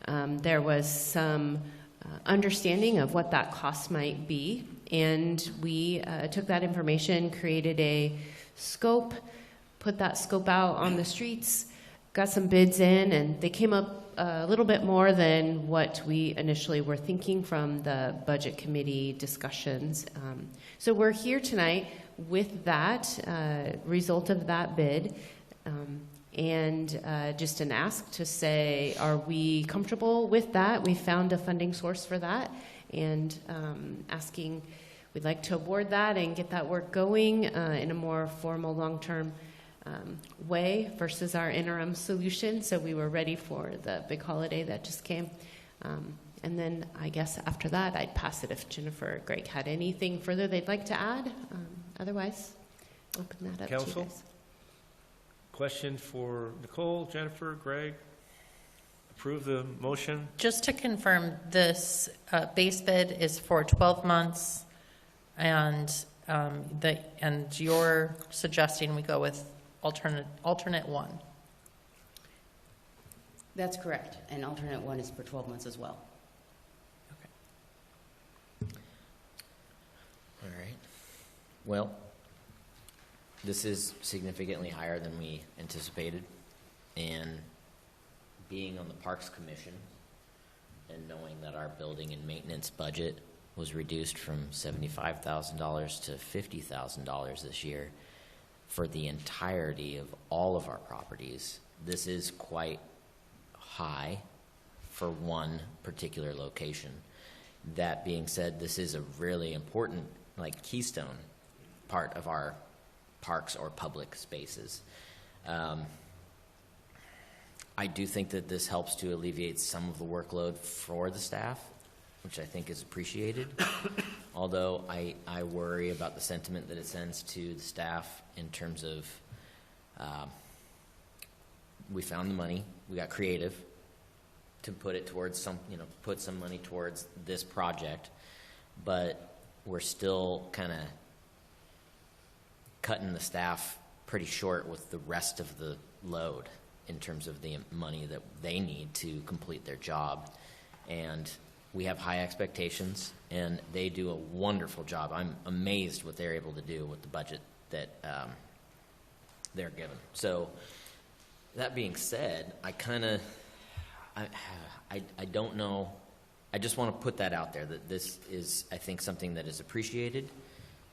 There was some understanding of what that cost might be, and we took that information, created a scope, put that scope out on the streets, got some bids in, and they came up a little bit more than what we initially were thinking from the budget committee discussions. So we're here tonight with that result of that bid, and just an ask to say, are we comfortable with that? We found a funding source for that, and asking, we'd like to award that and get that work going in a more formal long-term way versus our interim solution. So we were ready for the big holiday that just came. And then I guess after that, I'd pass it if Jennifer or Greg had anything further they'd like to add. Otherwise, open that up to Council? you guys. Question for Nicole, Jennifer, Greg? Approve the motion? Just to confirm, this base bid is for 12 months, and you're suggesting we go with alternate one. That's correct. And alternate one is for 12 months as well. All right. Well, this is significantly higher than we anticipated, and being on the Parks Commission and knowing that our building and maintenance budget was reduced from $75,000 to $50,000 this year for the entirety of all of our properties, this is quite high for one particular location. That being said, this is a really important, keystone part of our parks or public spaces. I do think that this helps to alleviate some of the workload for the staff, which I think is appreciated. Although I worry about the sentiment that it sends to the staff in terms of we found the money, we got creative to put it towards put some money towards this project, but we're still kind of cutting the staff pretty short with the rest of the load in terms of the money that they need to complete their job. And we have high expectations, and they do a wonderful job. I'm amazed what they're able to do with the budget that they're given. So that being said, I don't know. I just want to put that out there, that this is, I think, something that is appreciated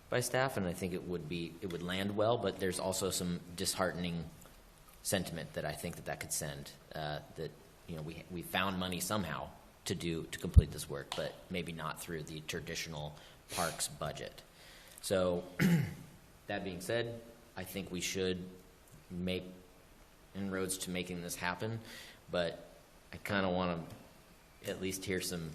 by staff, and I think it would land well, but there's also some disheartening sentiment that I think that could send, that we found money somehow to complete this work, but maybe not through the traditional parks budget. So that being said, I think we should make inroads to making this happen, but I kind of want to at least hear some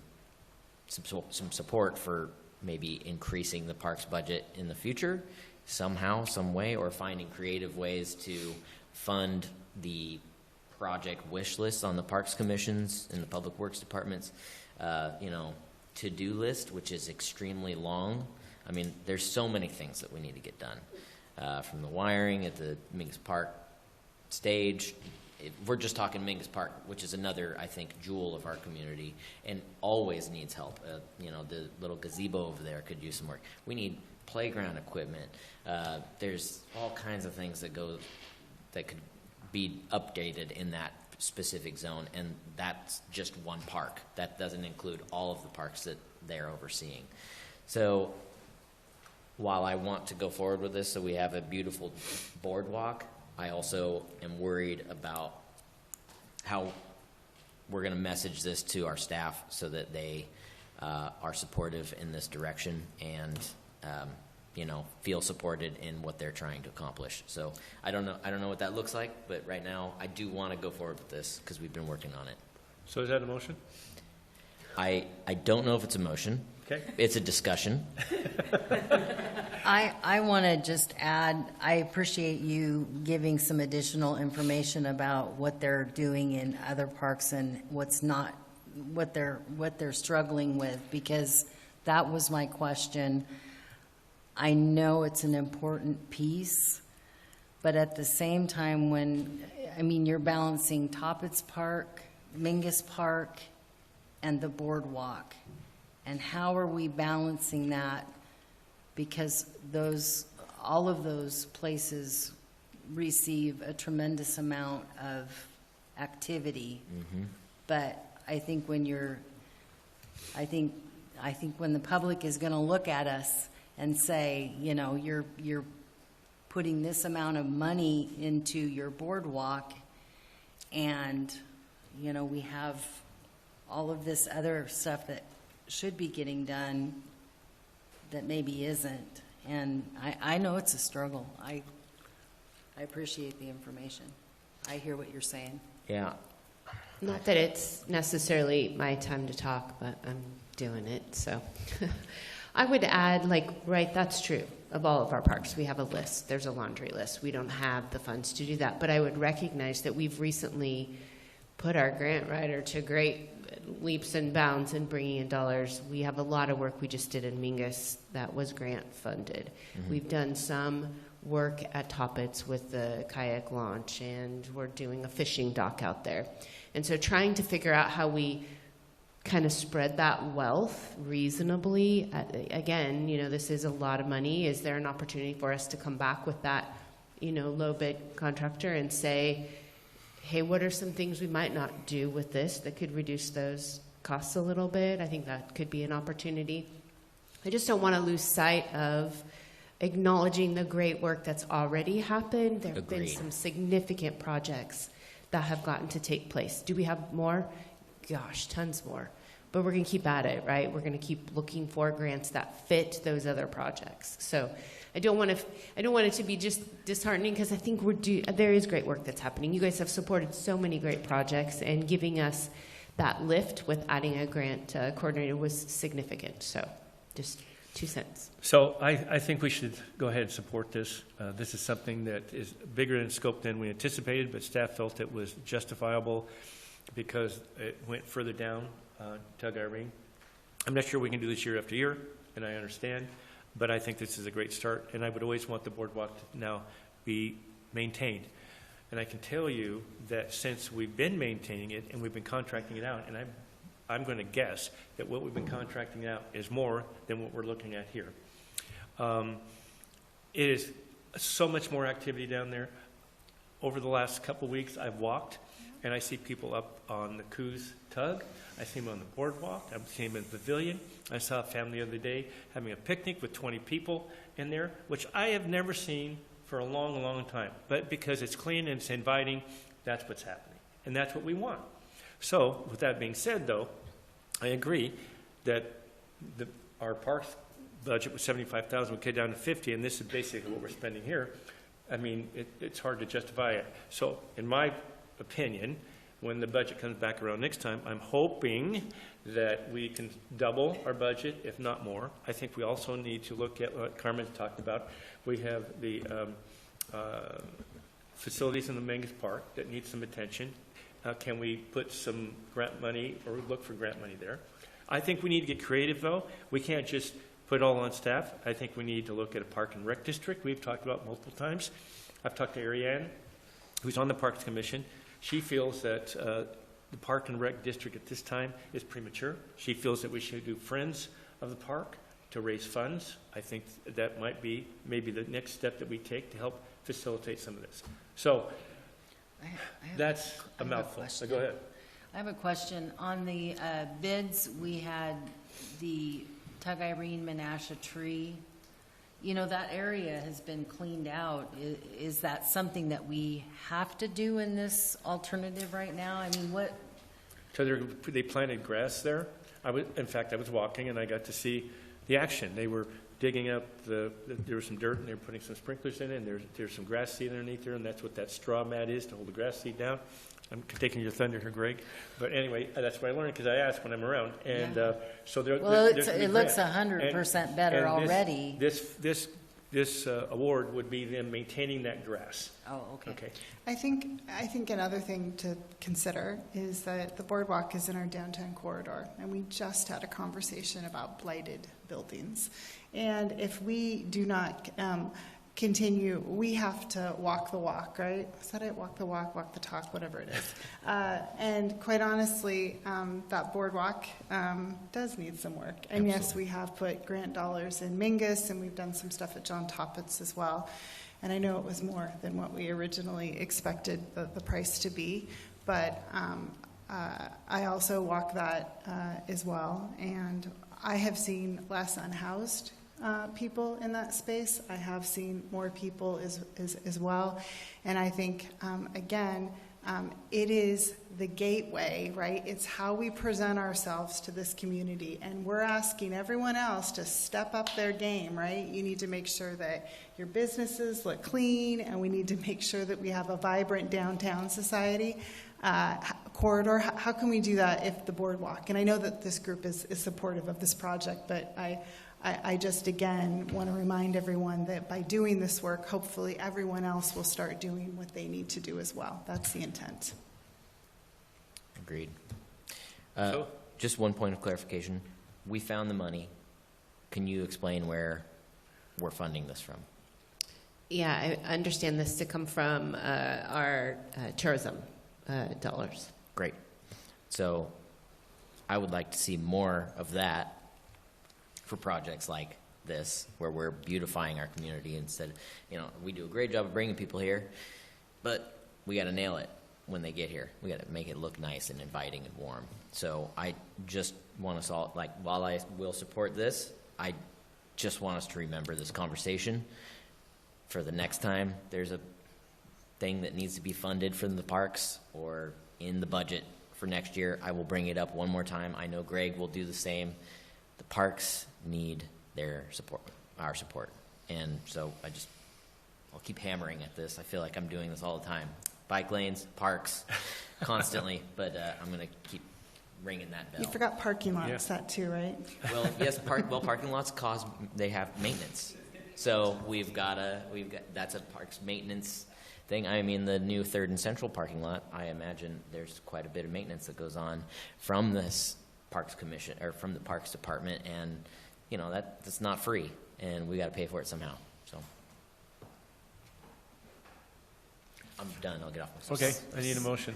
support for maybe increasing the parks budget in the future somehow, some way, or finding creative ways to fund the project wish lists on the Parks Commissions and the Public Works Departments, to-do list, which is extremely long. I mean, there's so many things that we need to get done, from the wiring at the Mingus Park stage. We're just talking Mingus Park, which is another, I think, jewel of our community and always needs help. The little gazebo over there could use some work. We need playground equipment. There's all kinds of things that could be updated in that specific zone, and that's just one park. That doesn't include all of the parks that they're overseeing. So while I want to go forward with this so we have a beautiful boardwalk, I also am worried about how we're going to message this to our staff so that they are supportive in this direction and feel supported in what they're trying to accomplish. So I don't know what that looks like, but right now I do want to go forward with this because we've been working on it. So is that a motion? I don't know if it's a motion. Okay. It's a discussion. I want to just add, I appreciate you giving some additional information about what they're doing in other parks and what's not, what they're struggling with, because that was my question. I know it's an important piece, but at the same time, you're balancing Toppets Park, Mingus Park, and the boardwalk. And how are we balancing that? Because all of those places receive a tremendous amount of activity. Mm-hmm. But I think when when the public is going to look at us and say, you're putting this amount of money into your boardwalk, and we have all of this other stuff that should be getting done that maybe isn't. And I know it's a struggle. I appreciate the information. I hear what you're saying. Yeah. Not that it's necessarily my time to talk, but I'm doing it. So I would add, that's true. Of all of our parks, we have a list. There's a laundry list. We don't have the funds to do that. But I would recognize that we've recently put our grant writer to great leaps and bounds in bringing in dollars. We have a lot of work we just did in Mingus that was grant funded. Mm-hmm. We've done some work at Toppets with the kayak launch, and we're doing a fishing dock out there. And so trying to figure out how we kind of spread that wealth reasonably. Again, this is a lot of money. Is there an opportunity for us to come back with that, low bid contractor and say, hey, what are some things we might not do with this that could reduce those costs a little bit? I think that could be an opportunity. I just don't want to lose sight of acknowledging the great work that's already happened. There have been some significant projects that have gotten to take place. Do we have more? Gosh, tons more. But we're going to keep at it, right? We're going to keep looking for grants that fit those other projects. So I don't want it to be just disheartening, because I think there is great work that's happening. You guys have supported so many great projects, and giving us that lift with adding a grant coordinator was significant. So just 2 cents. So I think we should go ahead and support this. This is something that is bigger in scope than we anticipated, but staff felt it was justifiable because it went further down Tug Irene. I'm not sure we can do this year after year, and I understand, but I think this is a great start, and I would always want the boardwalk to now be maintained. And I can tell you that since we've been maintaining it and we've been contracting it out, and I'm going to guess that what we've been contracting out is more than what we're looking at here. It is so much more activity down there. Over the last couple weeks, I've walked, and I see people up on the Coos tug. I see them on the boardwalk. I see them in the pavilion. I saw a family the other day having a picnic with 20 people in there, which I have never seen for a long, long time. But because it's clean and it's inviting, that's what's happening. And that's what we want. So, with that being said, though, I agree that our parks budget was $75,000. We cut down to $50,000, and this is basically what we're spending here. I mean, it's hard to justify it. So, in my opinion, when the budget comes back around next time, I'm hoping that we can double our budget, if not more. I think we also need to look at what Carmen talked about. We have the facilities in the Mingus Park that need some attention. Can we put some grant money or look for grant money there? I think we need to get creative, though. We can't just put it all on staff. I think we need to look at a park and rec district we've talked about multiple times. I've talked to Ariane, who's on the Parks Commission. She feels that the park and rec district at this time is premature. She feels that we should do Friends of the Park to raise funds. I think that might be maybe the next step that we take to help facilitate some of this. So that's a mouthful. So go ahead. I have a question. On the bids, we had the Tug Irene Menasha tree. That area has been cleaned out. Is that something that we have to do in this alternative right now? I mean, what? So they planted grass there. In fact, I was walking and I got to see the action. They were digging up there was some dirt, and they were putting some sprinklers in it, and there's some grass seed underneath there, and that's what that straw mat is, to hold the grass seed down. I'm taking your thunder here, Greg. But anyway, that's what I learned, because I ask when I'm around. And so there, Well, there's gonna be it looks grant. 100% better And already. This award would be them maintaining that grass. Oh, okay. Okay. I think another thing to consider is that the boardwalk is in our downtown corridor, and we just had a conversation about blighted buildings. And if we do not continue, we have to walk the walk, right? Is that it? Walk the walk, walk the talk, whatever it is. And quite honestly, that boardwalk does need some work. And yes, we have put grant dollars in Mingus, and we've done some stuff at John Toppitz as well. And I know it was more than what we originally expected the price to be, but I also walk that as well. And I have seen less unhoused people in that space. I have seen more people as well. And I think, again, it is the gateway, right? It's how we present ourselves to this community. And we're asking everyone else to step up their game, right? You need to make sure that your businesses look clean, and we need to make sure that we have a vibrant downtown society corridor. How can we do that if the boardwalk? And I know that this group is supportive of this project, but I just, again, want to remind everyone that by doing this work, hopefully everyone else will start doing what they need to do as well. That's the intent. Agreed. So- Just one point of clarification. We found the money. Can you explain where we're funding this from? Yeah, I understand this to come from our tourism dollars. Great. So I would like to see more of that for projects like this, where we're beautifying our community instead. We do a great job of bringing people here, but we got to nail it when they get here. We got to make it look nice and inviting and warm. So I just want us all, while I will support this, I just want us to remember this conversation for the next time there's a thing that needs to be funded from the parks or in the budget for next year. I will bring it up one more time. I know Greg will do the same. The parks need their support, our support. And so I'll keep hammering at this. I feel like I'm doing this all the time. Bike lanes, parks, constantly, but I'm going to keep ringing that bell. You forgot parking lots, Yeah. that too, right? Well, yes, parking lots they have maintenance. So that's a parks maintenance thing. I mean, the new 3rd and Central parking lot, I imagine there's quite a bit of maintenance that goes on from this Parks Commission, or from the Parks Department, and, that's not free, and we got to pay for it somehow, so. I'm done, I'll get off my Okay, I need a motion.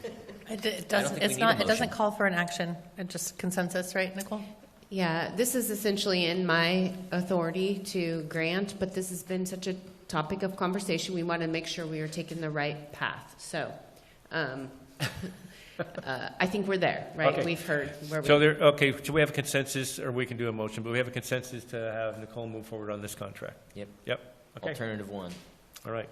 It I don't think we it's need not, a it doesn't motion. call for an action, it's just consensus, right, Nicole? Yeah, this is essentially in my authority to grant, but this has been such a topic of conversation. We want to make sure we are taking the right path. So I think we're there, right? Okay. We've heard where So we... so we have a consensus, or we can do a motion, but we have a consensus to have Nicole move forward on this contract. Yep. Yep, okay, Alternative one. all right.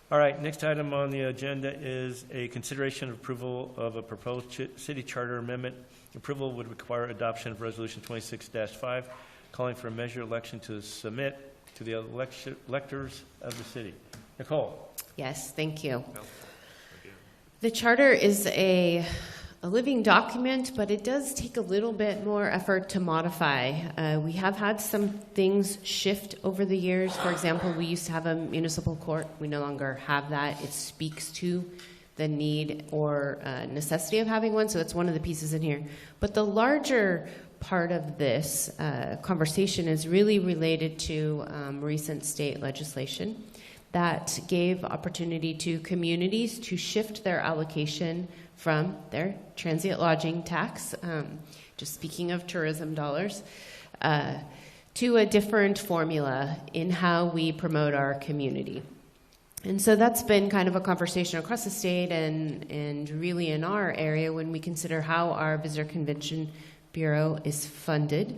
All right, next item on the agenda is a consideration of approval of a proposed city charter amendment. Approval would require adoption of Resolution 26-5, calling for a measure election to submit to the electors of the city. Nicole? Yes, thank you. The charter is a living document, but it does take a little bit more effort to modify. We have had some things shift over the years. For example, we used to have a municipal court. We no longer have that. It speaks to the need or necessity of having one, so it's one of the pieces in here. But the larger part of this conversation is really related to recent state legislation that gave opportunity to communities to shift their allocation from their transient lodging tax, just speaking of tourism dollars, to a different formula in how we promote our community. And so that's been kind of a conversation across the state and really in our area when we consider how our Visitor Convention Bureau is funded.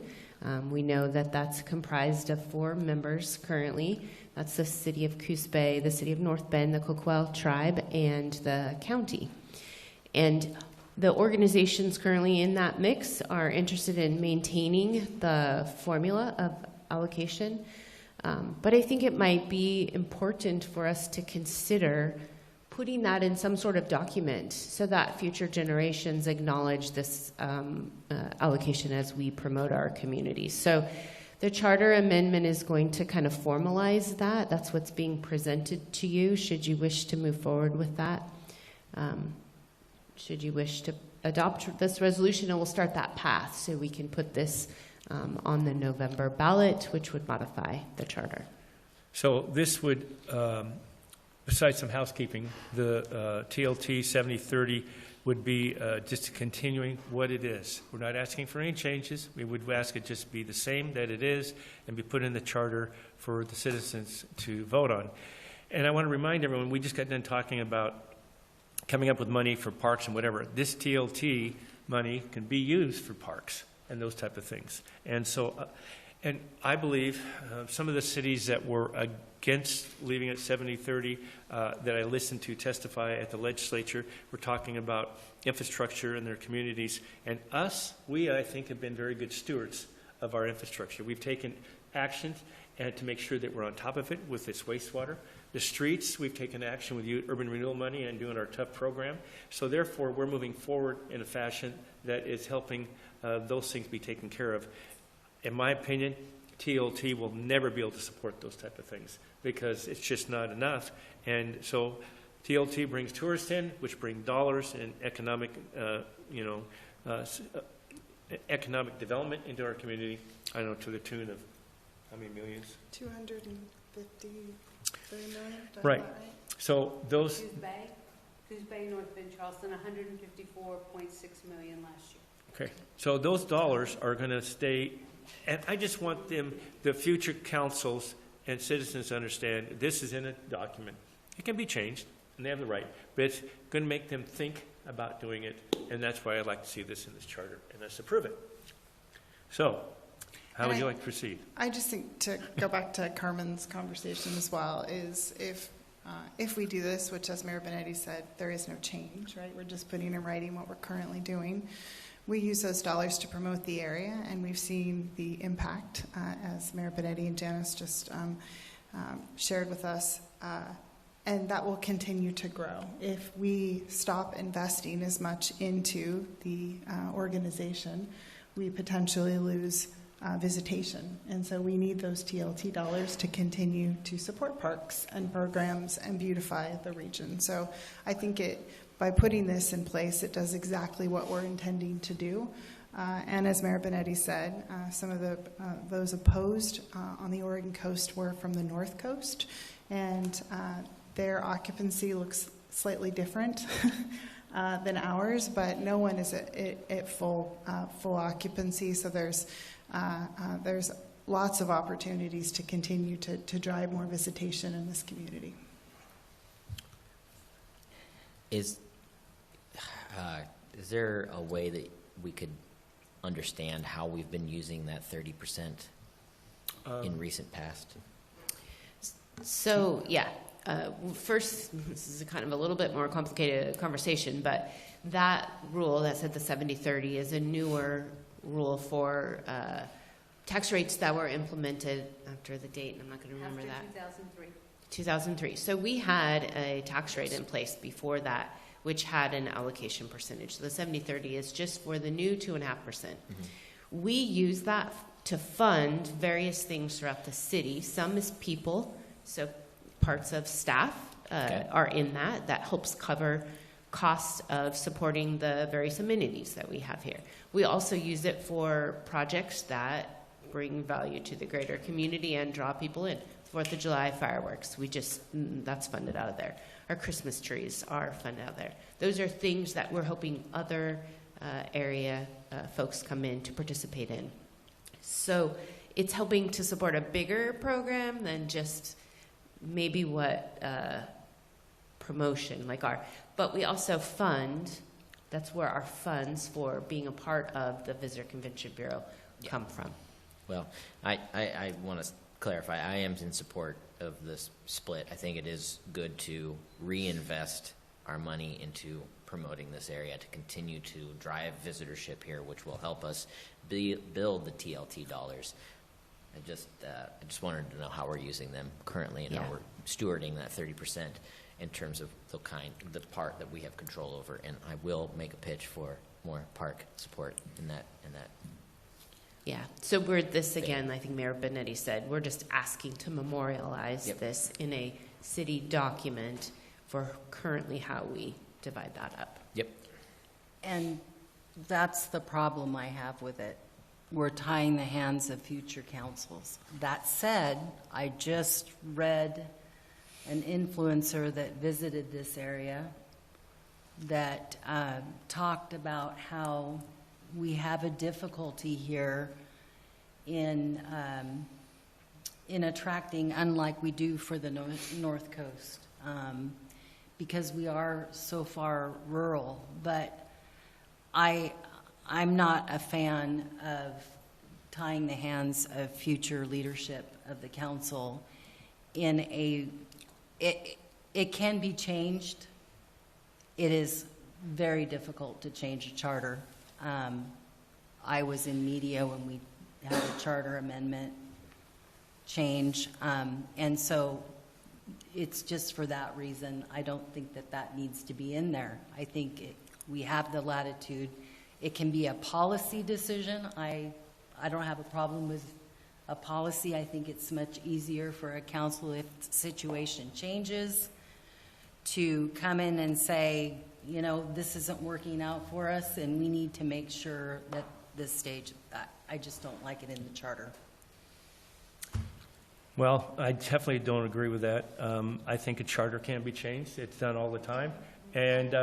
We know that that's comprised of 4 members currently. That's the city of Coos Bay, the city of North Bend, the Coquille tribe, and the county. And the organizations currently in that mix are interested in maintaining the formula of allocation. But I think it might be important for us to consider putting that in some sort of document so that future generations acknowledge this allocation as we promote our communities. So the charter amendment is going to kind of formalize that. That's what's being presented to you, should you wish to move forward with that. Should you wish to adopt this resolution, and we'll start that path so we can put this on the November ballot, which would modify the charter. So this would, besides some housekeeping, the TLT 7030 would be just continuing what it is. We're not asking for any changes. We would ask it just be the same that it is and be put in the charter for the citizens to vote on. And I want to remind everyone, we just got done talking about coming up with money for parks and whatever. This TLT money can be used for parks and those type of things. And so, and I believe some of the cities that were against leaving it 70-30 that I listened to testify at the legislature were talking about infrastructure in their communities. And we, I think, have been very good stewards of our infrastructure. We've taken actions and to make sure that we're on top of it with this wastewater. The streets, we've taken action with urban renewal money and doing our TOUGH program. So therefore, we're moving forward in a fashion that is helping those things be taken care of. In my opinion, TLT will never be able to support those type of things because it's just not enough. And so TLT brings tourists in, which bring dollars and economic, economic development into our community. I don't know, to the tune of how many millions? 253 million. Did I Right. have that right? So those, Coos Bay, North Bend, Charleston, 154.6 million last year. okay, so those dollars are going to stay, and I just want them, the future councils and citizens to understand this is in a document. It can be changed, and they have the right, but it's going to make them think about doing it, and that's why I'd like to see this in this charter, and let's approve it. So, how would you like to proceed? I just think, to go back to Carmen's conversation as well, is if we do this, which as Mayor Benetti said, there is no change, right? We're just putting in writing what we're currently doing. We use those dollars to promote the area, and we've seen the impact, as Mayor Benetti and Janice just shared with us, and that will continue to grow. If we stop investing as much into the organization, we potentially lose visitation. And so we need those TLT dollars to continue to support parks and programs and beautify the region. So I think by putting this in place, it does exactly what we're intending to do. And as Mayor Benetti said, some of those opposed on the Oregon coast were from the North Coast, and their occupancy looks slightly different than ours, but no one is at full occupancy. So there's lots of opportunities to continue to drive more visitation in this community. Is there a way that we could understand how we've been using that 30% in recent past? So, yeah. First, this is kind of a little bit more complicated conversation, but that rule that said the 70-30 is a newer rule for tax rates that were implemented after the date, and I'm not going to remember that. 2003. So we had a tax rate in place before that, which had an allocation percentage. So the 70-30 is just for the new 2.5%. Mm-hmm. We use that to fund various things throughout the city. Some is people, so parts of staff are in that. That helps cover costs of supporting the various amenities that we have here. We also use it for projects that bring value to the greater community and draw people in. 4th of July fireworks, that's funded out of there. Our Christmas trees are funded out there. Those are things that we're hoping other area folks come in to participate in. So it's helping to support a bigger program than just maybe what promotion like our, but we also fund, that's where our funds for being a part of the Visitor Convention Bureau come from. Well, I want to clarify, I am in support of this split. I think it is good to reinvest our money into promoting this area to continue to drive visitorship here, which will help us build the TLT dollars. I just wanted to know how we're using them currently and how Yeah. we're stewarding that 30% in terms of the part that we have control over. And I will make a pitch for more park support in that. Yeah, so we're this again, I think Mayor Benetti said, we're just asking to memorialize Yep. this in a city document for currently how we divide that up. Yep. And that's the problem I have with it. We're tying the hands of future councils. That said, I just read an influencer that visited this area that talked about how we have a difficulty here in attracting, unlike we do for the North Coast, because we are so far rural. But I'm not a fan of tying the hands of future leadership of the council in it can be changed. It is very difficult to change a charter. I was in media when we had a charter amendment change, and so it's just for that reason. I don't think that needs to be in there. I think we have the latitude. It can be a policy decision. I don't have a problem with a policy. I think it's much easier for a council, if the situation changes, to come in and say, you know, this isn't working out for us, and we need to make sure that this stage, I just don't like it in the charter. Well, I definitely don't agree with that. I think a charter can be changed. It's done all the time. And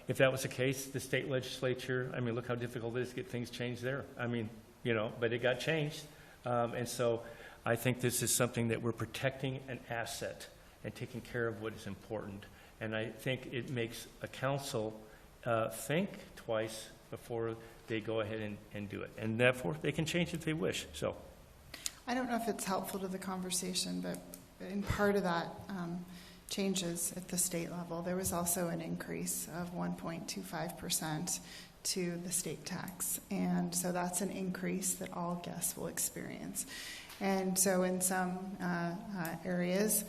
if that was the case, the state legislature, I mean, look how difficult it is to get things changed there. I mean, you know, but it got changed. And so I think this is something that we're protecting an asset and taking care of what is important. And I think it makes a council think twice before they go ahead and do it. And therefore, they can change if they wish. So, I don't know if it's helpful to the conversation, but in part of that changes at the state level, there was also an increase of 1.25% to the state tax. And so that's an increase that all guests will experience. And so in some areas,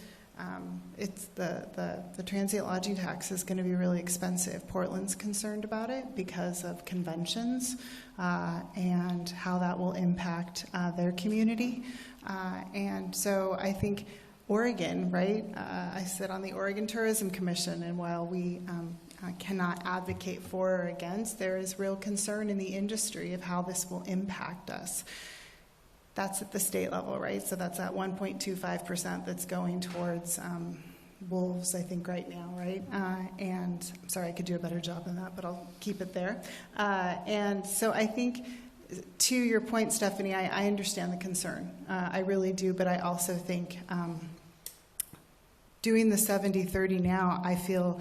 it's the transient lodging tax is going to be really expensive. Portland's concerned about it because of conventions and how that will impact their community. And so I think Oregon, right? I sit on the Oregon Tourism Commission, and while we cannot advocate for or against, there is real concern in the industry of how this will impact us. That's at the state level, right? So that's at 1.25% that's going towards wolves, I think, right now, right? And I'm sorry, I could do a better job than that, but I'll keep it there. And so I think, to your point, Stephanie, I understand the concern. I really do, but I also think doing the 70-30 now, I feel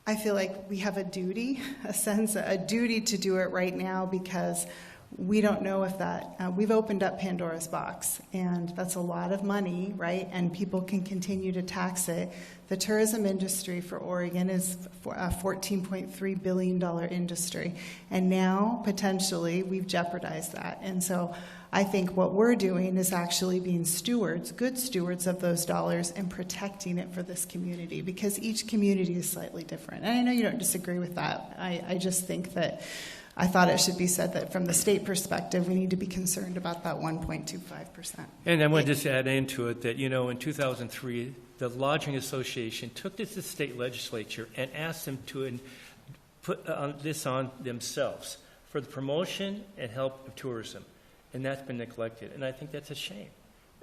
like we have a duty, a duty to do it right now, because we don't know if that, we've opened up Pandora's box, and that's a lot of money, right? And people can continue to tax it. The tourism industry for Oregon is a $14.3 billion industry, and now, potentially, we've jeopardized that. And so I think what we're doing is actually being stewards, good stewards of those dollars, and protecting it for this community, because each community is slightly different. And I know you don't disagree with that. I just think that I thought it should be said that from the state perspective, we need to be concerned about that 1.25%. and I want to just add into it that, you know, in 2003, the Lodging Association took this to the state legislature and asked them to put this on themselves for the promotion and help of tourism. And that's been neglected. And I think that's a shame.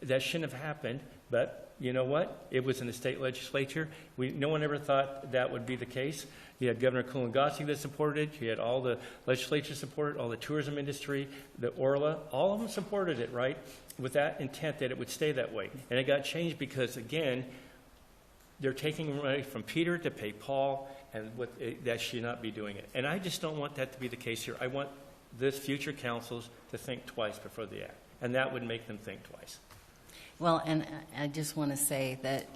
That shouldn't have happened, but you know what? It was in the state legislature. No one ever thought that would be the case. You had Governor Kulongoski that supported it. You had all the legislature supported, all the tourism industry, the Orla, all of them supported it, right? With that intent that it would stay that way. And it got changed because, again, they're taking money from Peter to pay Paul, and that should not be doing it. And I just don't want that to be the case here. I want this future councils to think twice before they act, and that would make them think twice. Well, and I just want to say that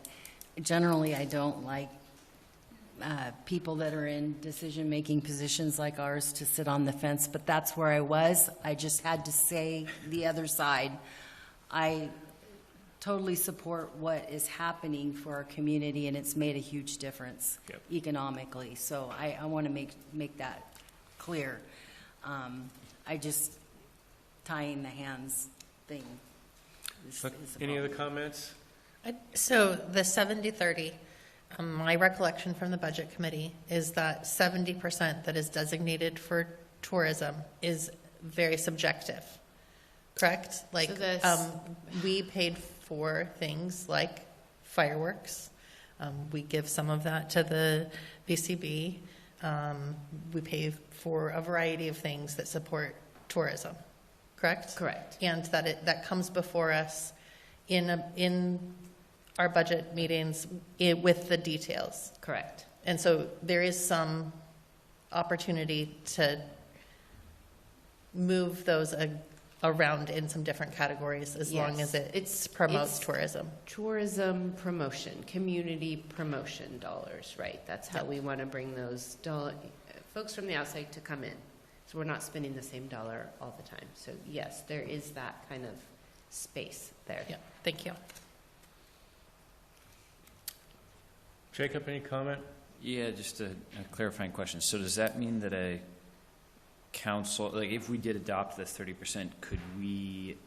generally I don't like people that are in decision-making positions like ours to sit on the fence, but that's where I was. I just had to say the other side. I totally support what is happening for our community, and it's made a huge difference economically. So I want to make that clear. I just tying the hands thing. Any other comments? So the 70-30, my recollection from the Budget Committee is that 70% that is designated for tourism is very subjective, correct? Like, So we paid for things like fireworks. We give some of that to the VCB. We pay for a variety of things that support tourism, correct? Correct. And that comes before us in our budget meetings with the details. Correct. And so there is some opportunity to move those around in some different categories as long as it promotes tourism. Tourism promotion, community promotion dollars, right? That's how we want to bring those folks from the outside to come in. So we're not spending the same dollar all the time. So yes, there is that kind of space there. Yeah, thank you. Jacob, any comment? Yeah, just a clarifying question. So does that mean that a council, like if we did adopt the 30%, could we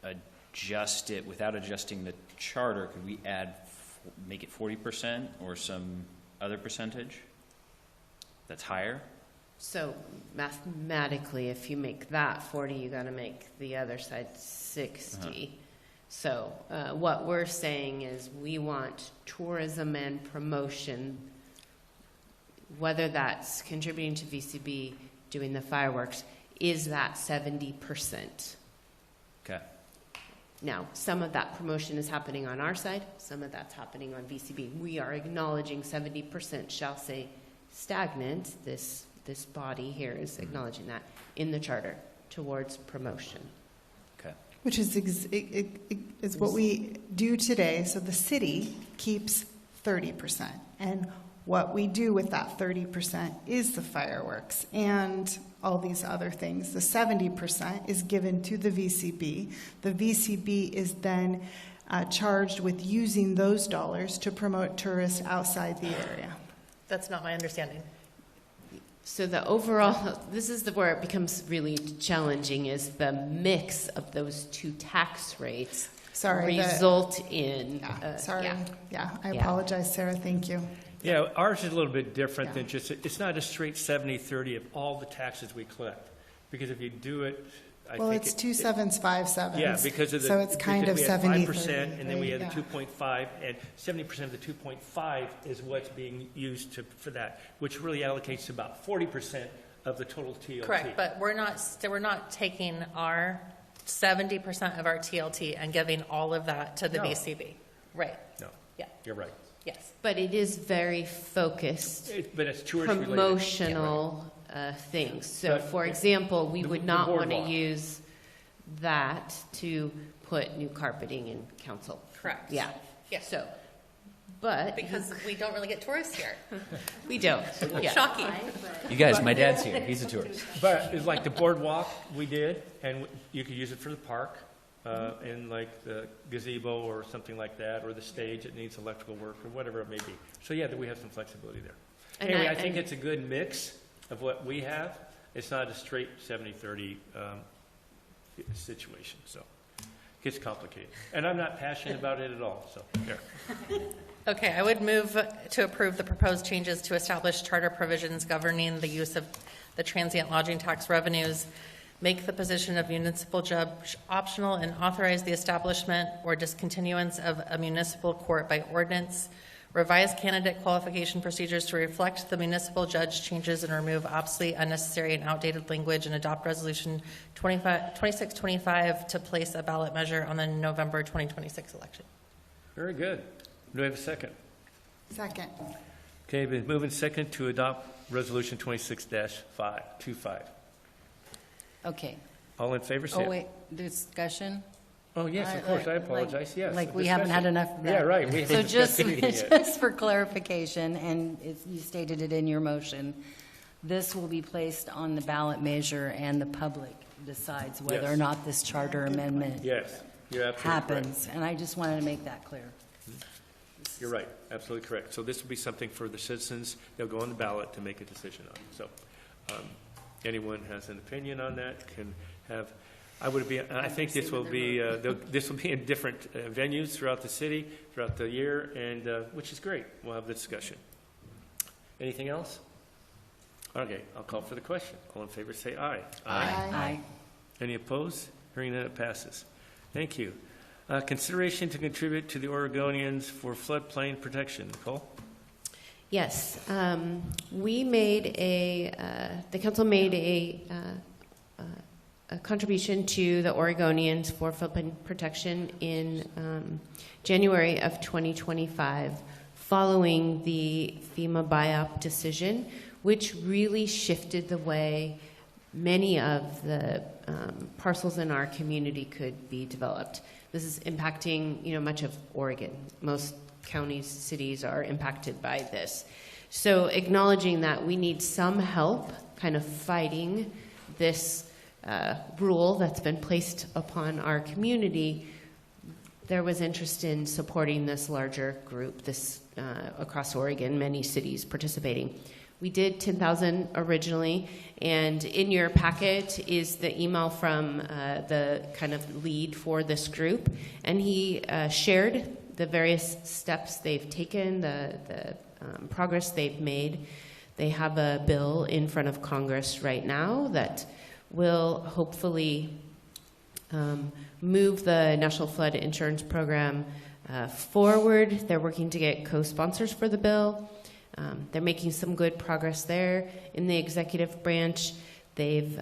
adjust it without adjusting the charter? Could we make it 40% or some other percentage that's higher? So mathematically, if you make that 40, you got to make the other side 60. So what we're saying is we want tourism and promotion, whether that's contributing to VCB, doing the fireworks, is that 70%. Okay. Now, some of that promotion is happening on our side, some of that's happening on VCB. We are acknowledging 70% shall say stagnant. This body here is acknowledging that in the charter towards promotion. Okay. Which is what we do today. So the city keeps 30%. And what we do with that 30% is the fireworks and all these other things. The 70% is given to the VCB. The VCB is then charged with using those dollars to promote tourists outside the area. That's not my understanding. So the overall, this is where it becomes really challenging, is the mix of those two tax rates result in. I apologize, Sarah. Thank you. Yeah, ours is a little bit different than just, it's not a straight 70-30 of all the taxes we collect. Because if you do it, I think it's 2 7s, 5 7s. Yeah, because of the, so it's kind of 70 5%, and then we have the 2.5, and 70% of the 2.5 is what's being used for that, which really allocates to about 40% of the total TLT. Correct, but we're not taking our 70% of our TLT and giving all of that to the VCB. Right. No. Yeah. You're right. Yes. But it is very focused. But it's tourist-related. Promotional things. So, for example, we would not want to use that to put new carpeting in council. Correct. Yeah. Yeah. So, but because we don't really get tourists here. We don't. Yeah. Shocking. You guys, my dad's here. He's a tourist. But it's like the boardwalk we did, and you could use it for the park, in like the gazebo or something like that, or the stage that needs electrical work, or whatever it may be. So yeah, we have some flexibility there. And anyway, I think it's a good mix of what we have. It's not a straight 70-30 situation, so it gets complicated. And I'm not passionate about it at all, so there. Okay, I would move to approve the proposed changes to establish charter provisions governing the use of the transient lodging tax revenues, make the position of municipal judge optional, and authorize the establishment or discontinuance of a municipal court by ordinance, revise candidate qualification procedures to reflect the municipal judge changes and remove obsolete, unnecessary, and outdated language, and adopt resolution 2625 to place a ballot measure on the November 2026 election. Very good. Do we have a second? Second. Okay, been moving second to adopt resolution 26-25. Okay. All in favor, say Oh, wait, discussion? Oh, yes, of course, I apologize, yes. Like a we haven't had discussion. enough of that. Yeah, right. We So haven't just, discussed anything yet. just for clarification, and you stated it in your motion, this will be placed on the ballot measure and the public decides whether or Yes. not this charter amendment Yes, you're absolutely correct. happens. And I just wanted to make that clear. You're right, absolutely correct. So this will be something for the citizens, they'll go on the ballot to make a decision on. So anyone has an opinion on that can have, I think this will be, this will be in different venues throughout the city, throughout the year, and, which is great. We'll have the discussion. Anything else? Okay, I'll call for the question. All in favor, say aye. Aye. Any opposed? Hearing none, it passes. Thank you. Consideration to contribute to the Oregonians for floodplain protection. Nicole? Yes, the council made a contribution to the Oregonians for floodplain protection in January of 2025, following the FEMA BIOP decision, which really shifted the way many of the parcels in our community could be developed. This is impacting, much of Oregon. Most counties, cities are impacted by this. So acknowledging that we need some help kind of fighting this rule that's been placed upon our community, there was interest in supporting this larger group, this across Oregon, many cities participating. We did 10,000 originally, and in your packet is the email from the kind of lead for this group, and he shared the various steps they've taken, the progress they've made. They have a bill in front of Congress right now that will hopefully move the National Flood Insurance Program forward. They're working to get co-sponsors for the bill. They're making some good progress there. In the executive branch, they've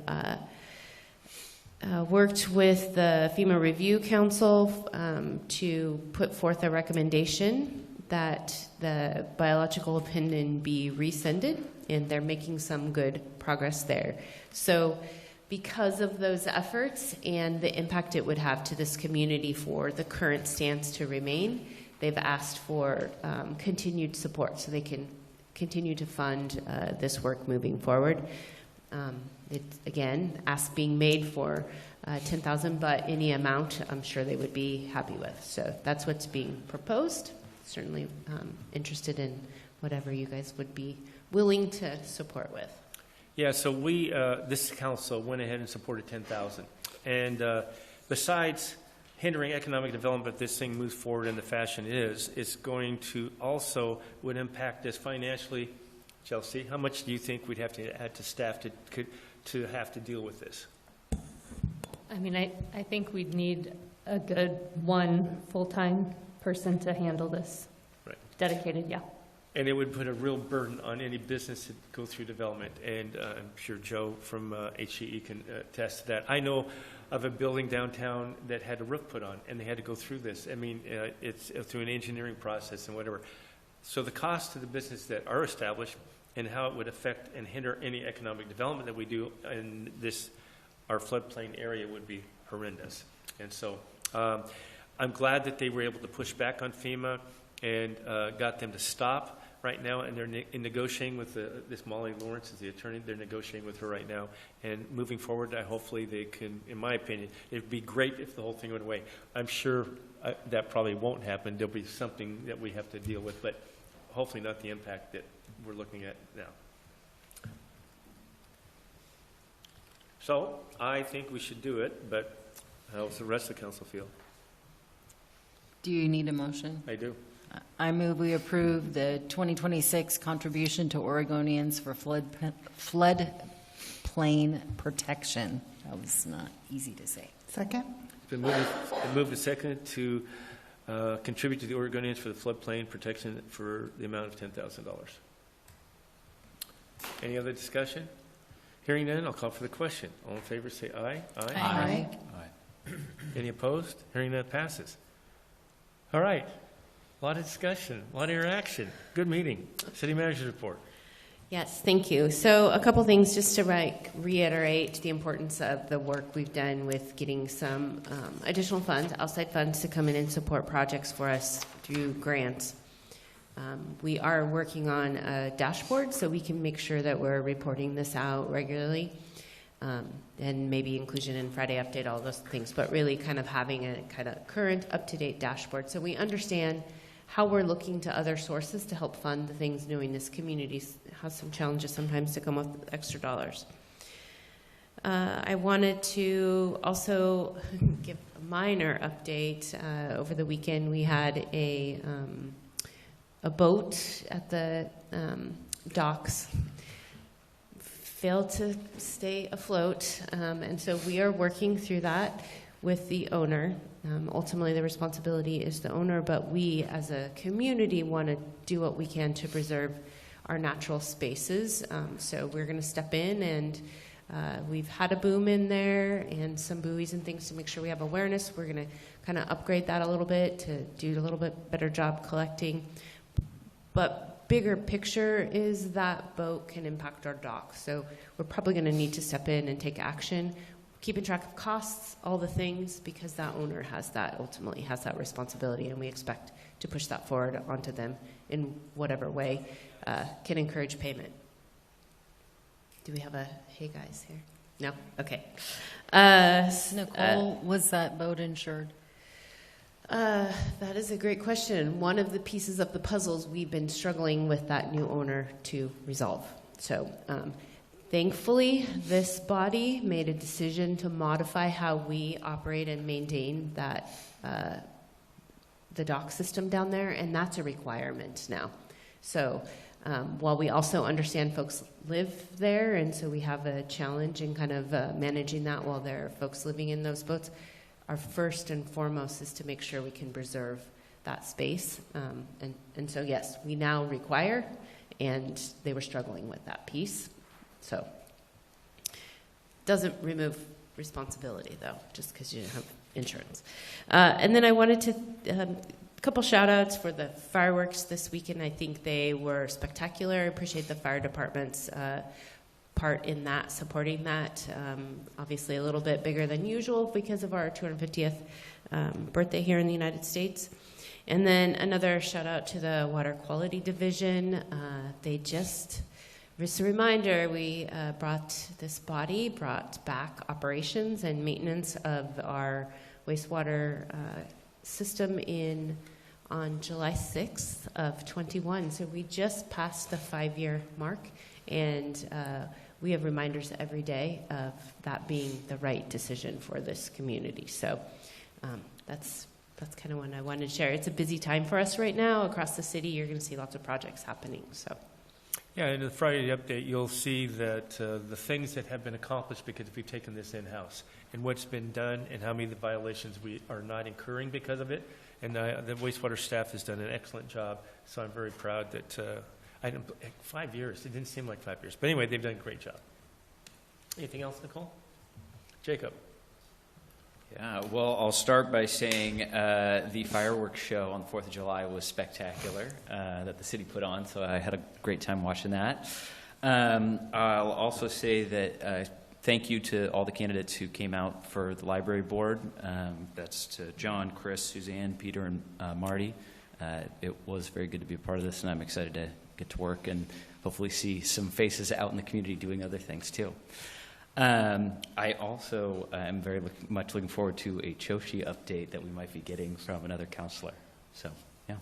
worked with the FEMA Review Council to put forth a recommendation that the biological opinion be rescinded, and they're making some good progress there. So because of those efforts and the impact it would have to this community for the current stance to remain, they've asked for continued support so they can continue to fund this work moving forward. It's, again, ask being made for $10,000, but any amount I'm sure they would be happy with. So that's what's being proposed. Certainly interested in whatever you guys would be willing to support with. Yeah, so we, this council went ahead and supported 10,000. And besides hindering economic development, this thing moves forward in the fashion it is, it's going to also would impact us financially. Chelsea, how much do you think we'd have to add to staff to have to deal with this? I mean, I think we'd need a good one full-time person to handle this. Right. Dedicated, yeah. And it would put a real burden on any business to go through development. And I'm sure Joe from HCE can attest to that. I know of a building downtown that had a roof put on, and they had to go through this. I mean, it's through an engineering process and whatever. So the cost to the business that are established and how it would affect and hinder any economic development that we do in this, our floodplain area, would be horrendous. And so I'm glad that they were able to push back on FEMA and got them to stop right now, and they're in negotiating with this Molly Lawrence is the attorney. They're negotiating with her right now, and moving forward, hopefully they can, in my opinion, it'd be great if the whole thing went away. I'm sure that probably won't happen. There'll be something that we have to deal with, but hopefully not the impact that we're looking at now. So I think we should do it, but how does the rest of the council feel? Do you need a motion? I do. I move we approve the 2026 contribution to Oregonians for floodplain protection. That was not easy to say. Second? It's been moved and seconded to contribute to the Oregonians for the floodplain protection for the amount of $10,000. Any other discussion? Hearing none, I'll call for the question. All in favor, say aye. Aye. Any opposed? Hearing none, passes. All right. A lot of discussion, a lot of interaction. Good meeting. City manager's report. Yes, thank you. So a couple things just to reiterate the importance of the work we've done with getting some additional funds, outside funds, to come in and support projects for us through grants. We are working on a dashboard so we can make sure that we're reporting this out regularly, and maybe inclusion in Friday update, all those things, but really kind of having a kind of current, up-to-date dashboard so we understand how we're looking to other sources to help fund the things, knowing this community has some challenges sometimes to come up with extra dollars. I wanted to also give a minor update. Over the weekend, we had a boat at the docks failed to stay afloat, and so we are working through that with the owner. Ultimately, the responsibility is the owner, but we as a community want to do what we can to preserve our natural spaces. So we're going to step in, and we've had a boom in there and some buoys and things to make sure we have awareness. We're going to kind of upgrade that a little bit to do a little bit better job collecting. But bigger picture is that boat can impact our docks. So we're probably going to need to step in and take action, keeping track of costs, all the things, because that owner ultimately has that responsibility, and we expect to push that forward onto them in whatever way can encourage payment. Do we have a hey guys here? No? Okay. Nicole, was that boat insured? That is a great question. One of the pieces of the puzzles we've been struggling with that new owner to resolve. So, thankfully, this body made a decision to modify how we operate and maintain that the dock system down there, and that's a requirement now. So while we also understand folks live there, and so we have a challenge in kind of managing that while there are folks living in those boats, our first and foremost is to make sure we can preserve that space. And so, yes, we now require, and they were struggling with that piece. So, doesn't remove responsibility, though, just because you have insurance. And then I wanted to, a couple shout outs for the fireworks this weekend. I think they were spectacular. I appreciate the fire department's part in that, supporting that. Obviously a little bit bigger than usual because of our 250th birthday here in the United States. And then another shout out to the Water Quality Division. They just a reminder, this body brought back operations and maintenance of our wastewater system on July 6th of 21. So we just passed the 5-year mark, and we have reminders every day of that being the right decision for this community. So that's kind of what I wanted to share. It's a busy time for us right now. Across the city, you're going to see lots of projects happening. So. Yeah, in the Friday update, you'll see that the things that have been accomplished because we've taken this in-house, and what's been done, and how many of the violations we are not incurring because of it. And the wastewater staff has done an excellent job, so I'm very proud that 5 years, it didn't seem like 5 years. But anyway, they've done a great job. Anything else, Nicole? Jacob? Yeah, well, I'll start by saying the fireworks show on the 4th of July was spectacular that the city put on, so I had a great time watching that. I'll also say that thank you to all the candidates who came out for the library board. That's to John, Chris, Suzanne, Peter, and Marty. It was very good to be a part of this, and I'm excited to get to work and hopefully see some faces out in the community doing other things too. I also am very much looking forward to a Choshi update that we might be getting from another counselor. So, yeah.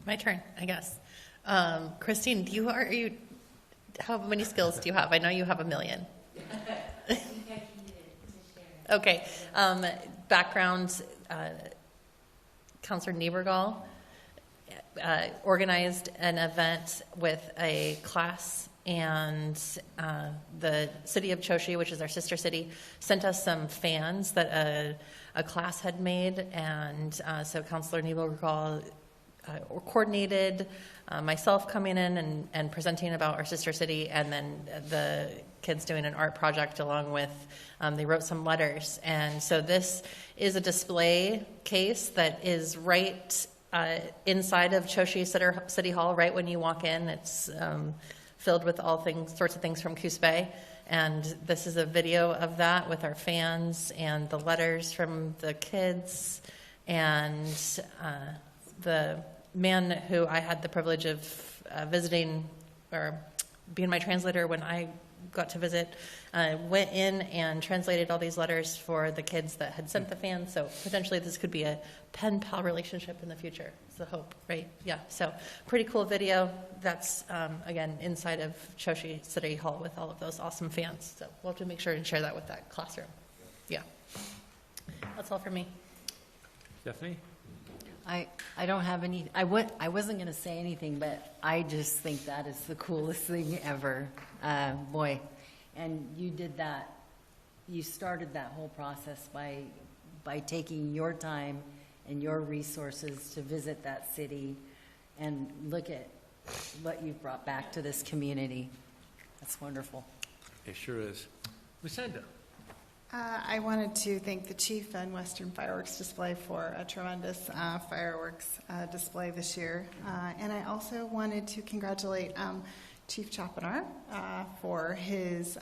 My turn, I guess. Christine, how many skills do you have? I know you have a million. Okay. Background, Counselor Niebergall organized an event with a class, and the city of Choshi, which is our sister city, sent us some fans that a class had made, and so Counselor Niebergall coordinated myself coming in and presenting about our sister city, and then the kids doing an art project along with, they wrote some letters. And so this is a display case that is right inside of Choshi City Hall, right when you walk in. It's filled with sorts of things from Coos Bay. And this is a video of that with our fans and the letters from the kids. And the man who I had the privilege of visiting or being my translator when I got to visit, went in and translated all these letters for the kids that had sent the fans. So potentially this could be a pen pal relationship in the future. It's the hope, right? Yeah. So pretty cool video. That's again inside of Choshi City Hall with all of those awesome fans. So we'll have to make sure and share that with that classroom. Yeah. That's all for me. Stephanie? I don't have any, I wasn't going to say anything, but I just think that is the coolest thing ever. Boy, and you did that, you started that whole process by taking your time and your resources to visit that city and look at what you've brought back to this community. That's wonderful. It sure is. Lucinda? I wanted to thank the chief and Western Fireworks Display for a tremendous fireworks display this year. And I also wanted to congratulate Chief Chapinar for his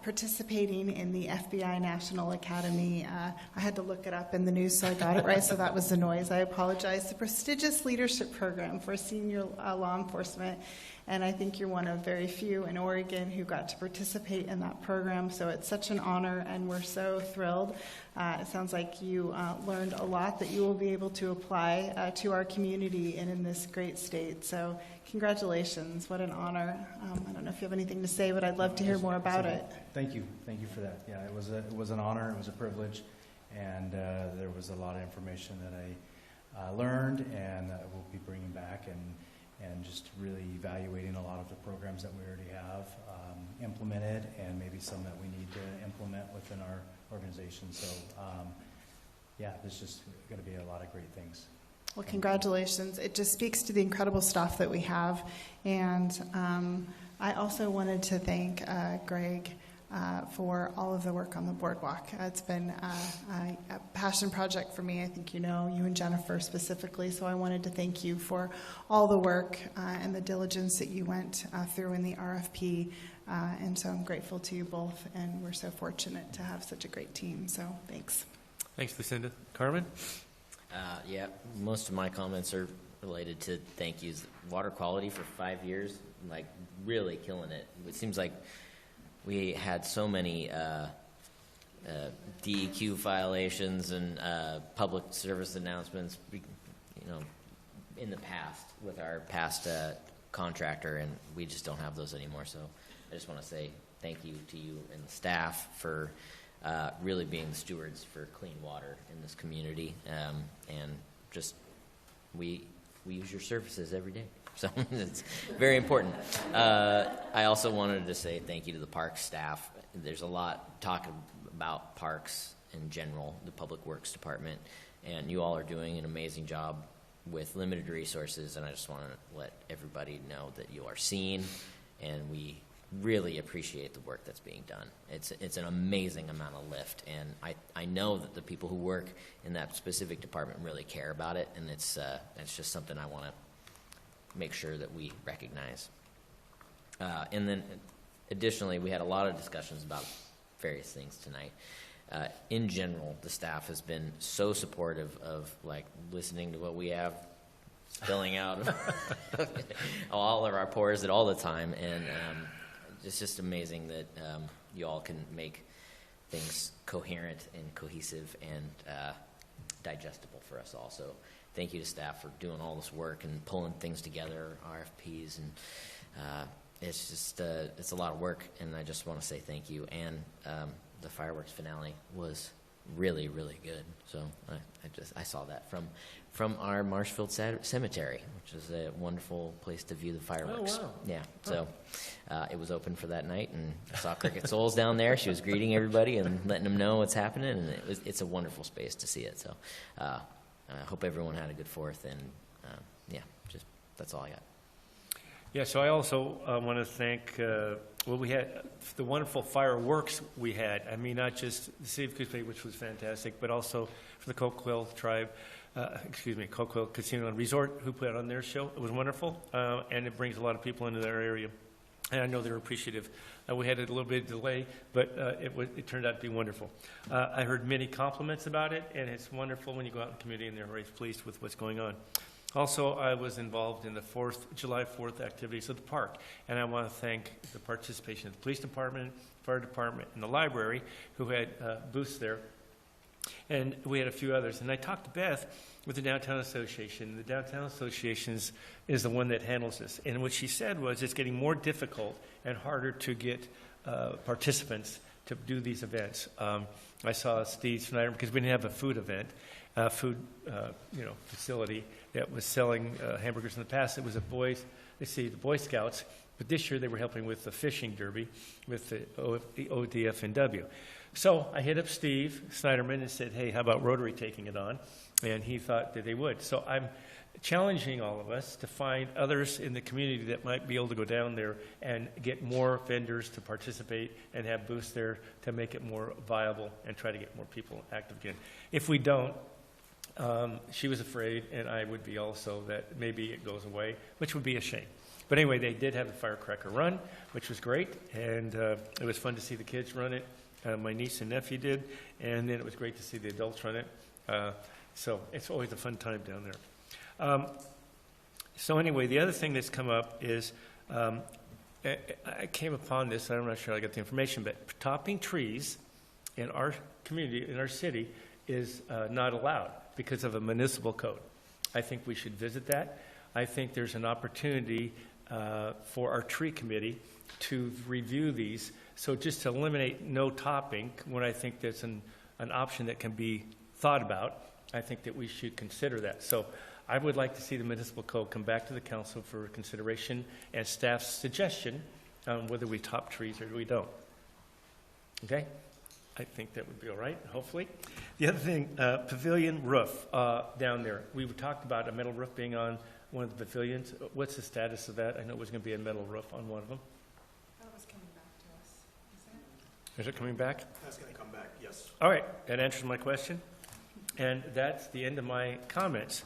participating in the FBI National Academy. I had to look it up in the news, so I got it right, so that was the noise. I apologize. The prestigious leadership program for senior law enforcement. And I think you're one of very few in Oregon who got to participate in that program. So it's such an honor, and we're so thrilled. It sounds like you learned a lot that you will be able to apply to our community and in this great state. So congratulations. What an honor. I don't know if you have anything to say, but I'd love to hear more about it. Thank you. Thank you for that. Yeah, it was an honor. It was a privilege. And there was a lot of information that I learned and we'll be bringing back and just really evaluating a lot of the programs that we already have implemented and maybe some that we need to implement within our organization. So, yeah, there's just going to be a lot of great things. Well, congratulations. It just speaks to the incredible staff that we have. And I also wanted to thank Greg for all of the work on the boardwalk. It's been a passion project for me. I think you know, you and Jennifer specifically. So I wanted to thank you for all the work and the diligence that you went through in the RFP. And so I'm grateful to you both, and we're so fortunate to have such a great team. So thanks. Thanks, Lucinda. Carmen? Yeah, most of my comments are related to thank yous. Water quality for 5 years, like really killing it. It seems like we had so many DEQ violations and public service announcements, in the past with our past contractor, and we just don't have those anymore. So I just want to say thank you to you and the staff for really being the stewards for clean water in this community, and just we use your services every day. So it's very important. I also wanted to say thank you to the park staff. There's a lot talking about parks in general, the Public Works Department, and you all are doing an amazing job with limited resources, and I just want to let everybody know that you are seen, and we really appreciate the work that's being done. It's an amazing amount of lift, and I know that the people who work in that specific department really care about it, and it's just something I want to make sure that we recognize. And then additionally, we had a lot of discussions about various things tonight. In general, the staff has been so supportive of like listening to what we have spilling out of all of our pores at all the time, and it's just amazing that you all can make things coherent and cohesive and digestible for us all. So thank you to staff for doing all this work and pulling things together, RFPs, and it's just it's a lot of work, and I just want to say thank you. And the fireworks finale was really, really good. So I saw that from our Marshfield Cemetery, which is a wonderful place to view the fireworks. Oh, wow. Yeah. So it was open for that night, and I saw Cricket Souls down there. She was greeting everybody and letting them know what's happening, and it's a wonderful space to see it. So I hope everyone had a good 4th, and just that's all I got. Yeah, so I also want to thank, we had the wonderful fireworks we had. I mean, not just the City of Coos Bay, which was fantastic, but also for the Coquille tribe. Coquille Casino and Resort, who put on their show. It was wonderful, and it brings a lot of people into their area. And I know they're appreciative. We had a little bit of delay, but it turned out to be wonderful. I heard many compliments about it, and it's wonderful when you go out in the community and they're very pleased with what's going on. Also, I was involved in the July 4th activities of the park, and I want to thank the participation of the police department, fire department, and the library, who had booths there. And we had a few others. And I talked to Beth with the Downtown Association. The Downtown Association is the one that handles this. And what she said was it's getting more difficult and harder to get participants to do these events. I saw Steve Snyder, because we didn't have a food event, facility that was selling hamburgers in the past. It was the Boy Scouts, but this year they were helping with the fishing derby with the ODFNW. So I hit up Steve Snyderman and said, hey, how about Rotary taking it on? And he thought that they would. So I'm challenging all of us to find others in the community that might be able to go down there and get more vendors to participate and have booths there to make it more viable and try to get more people active again. If we don't, she was afraid, and I would be also, that maybe it goes away, which would be a shame. But anyway, they did have the firecracker run, which was great, and it was fun to see the kids run it. My niece and nephew did, and then it was great to see the adults run it. So it's always a fun time down there. So anyway, the other thing that's come up is I came upon this, I'm not sure I got the information, but topping trees in our community, in our city, is not allowed because of a municipal code. I think we should visit that. I think there's an opportunity for our tree committee to review these. So just to eliminate no topping, when I think there's an option that can be thought about, I think that we should consider that. So I would like to see the municipal code come back to the council for consideration and staff's suggestion on whether we top trees or we don't. Okay? I think that would be all right, hopefully. The other thing, pavilion roof down there. We talked about a metal roof being on one of the pavilions. What's the status of that? I know it was going to be a metal roof on one of them. That was coming back to us, isn't it? Is it coming back? That's going to come back, yes. All right, that answers my question. And that's the end of my comments.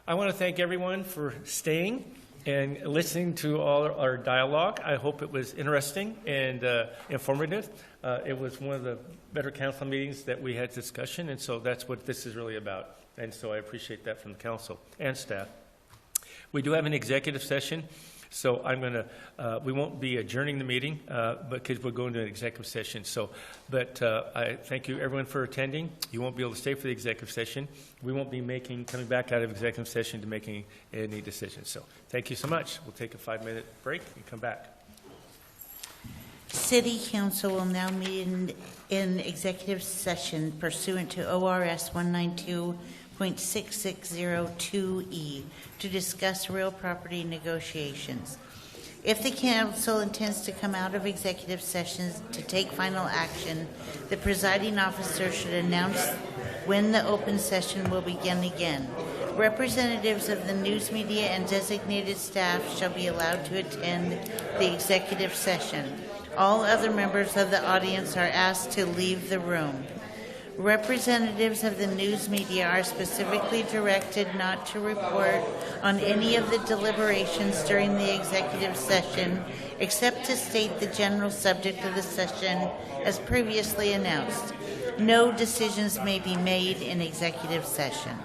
I want to thank everyone for staying and listening to all our dialogue. I hope it was interesting and informative. It was one of the better council meetings that we had discussion, and so that's what this is really about. And so I appreciate that from the council and staff. We do have an executive session, so we won't be adjourning the meeting, because we're going to an executive session. But I thank you everyone for attending. You won't be able to stay for the executive session. We won't be coming back out of executive session to making any decisions. So thank you so much. We'll take a 5-minute break and come back. City Council will now meet in executive session pursuant to ORS 192.6602E to discuss real property negotiations. If the council intends to come out of executive sessions to take final action, the presiding officer should announce when the open session will begin again. Representatives of the news media and designated staff shall be allowed to attend the executive session. All other members of the audience are asked to leave the room. Representatives of the news media are specifically directed not to report on any of the deliberations during the executive session, except to state the general subject of the session as previously announced. No decisions may be made in executive session.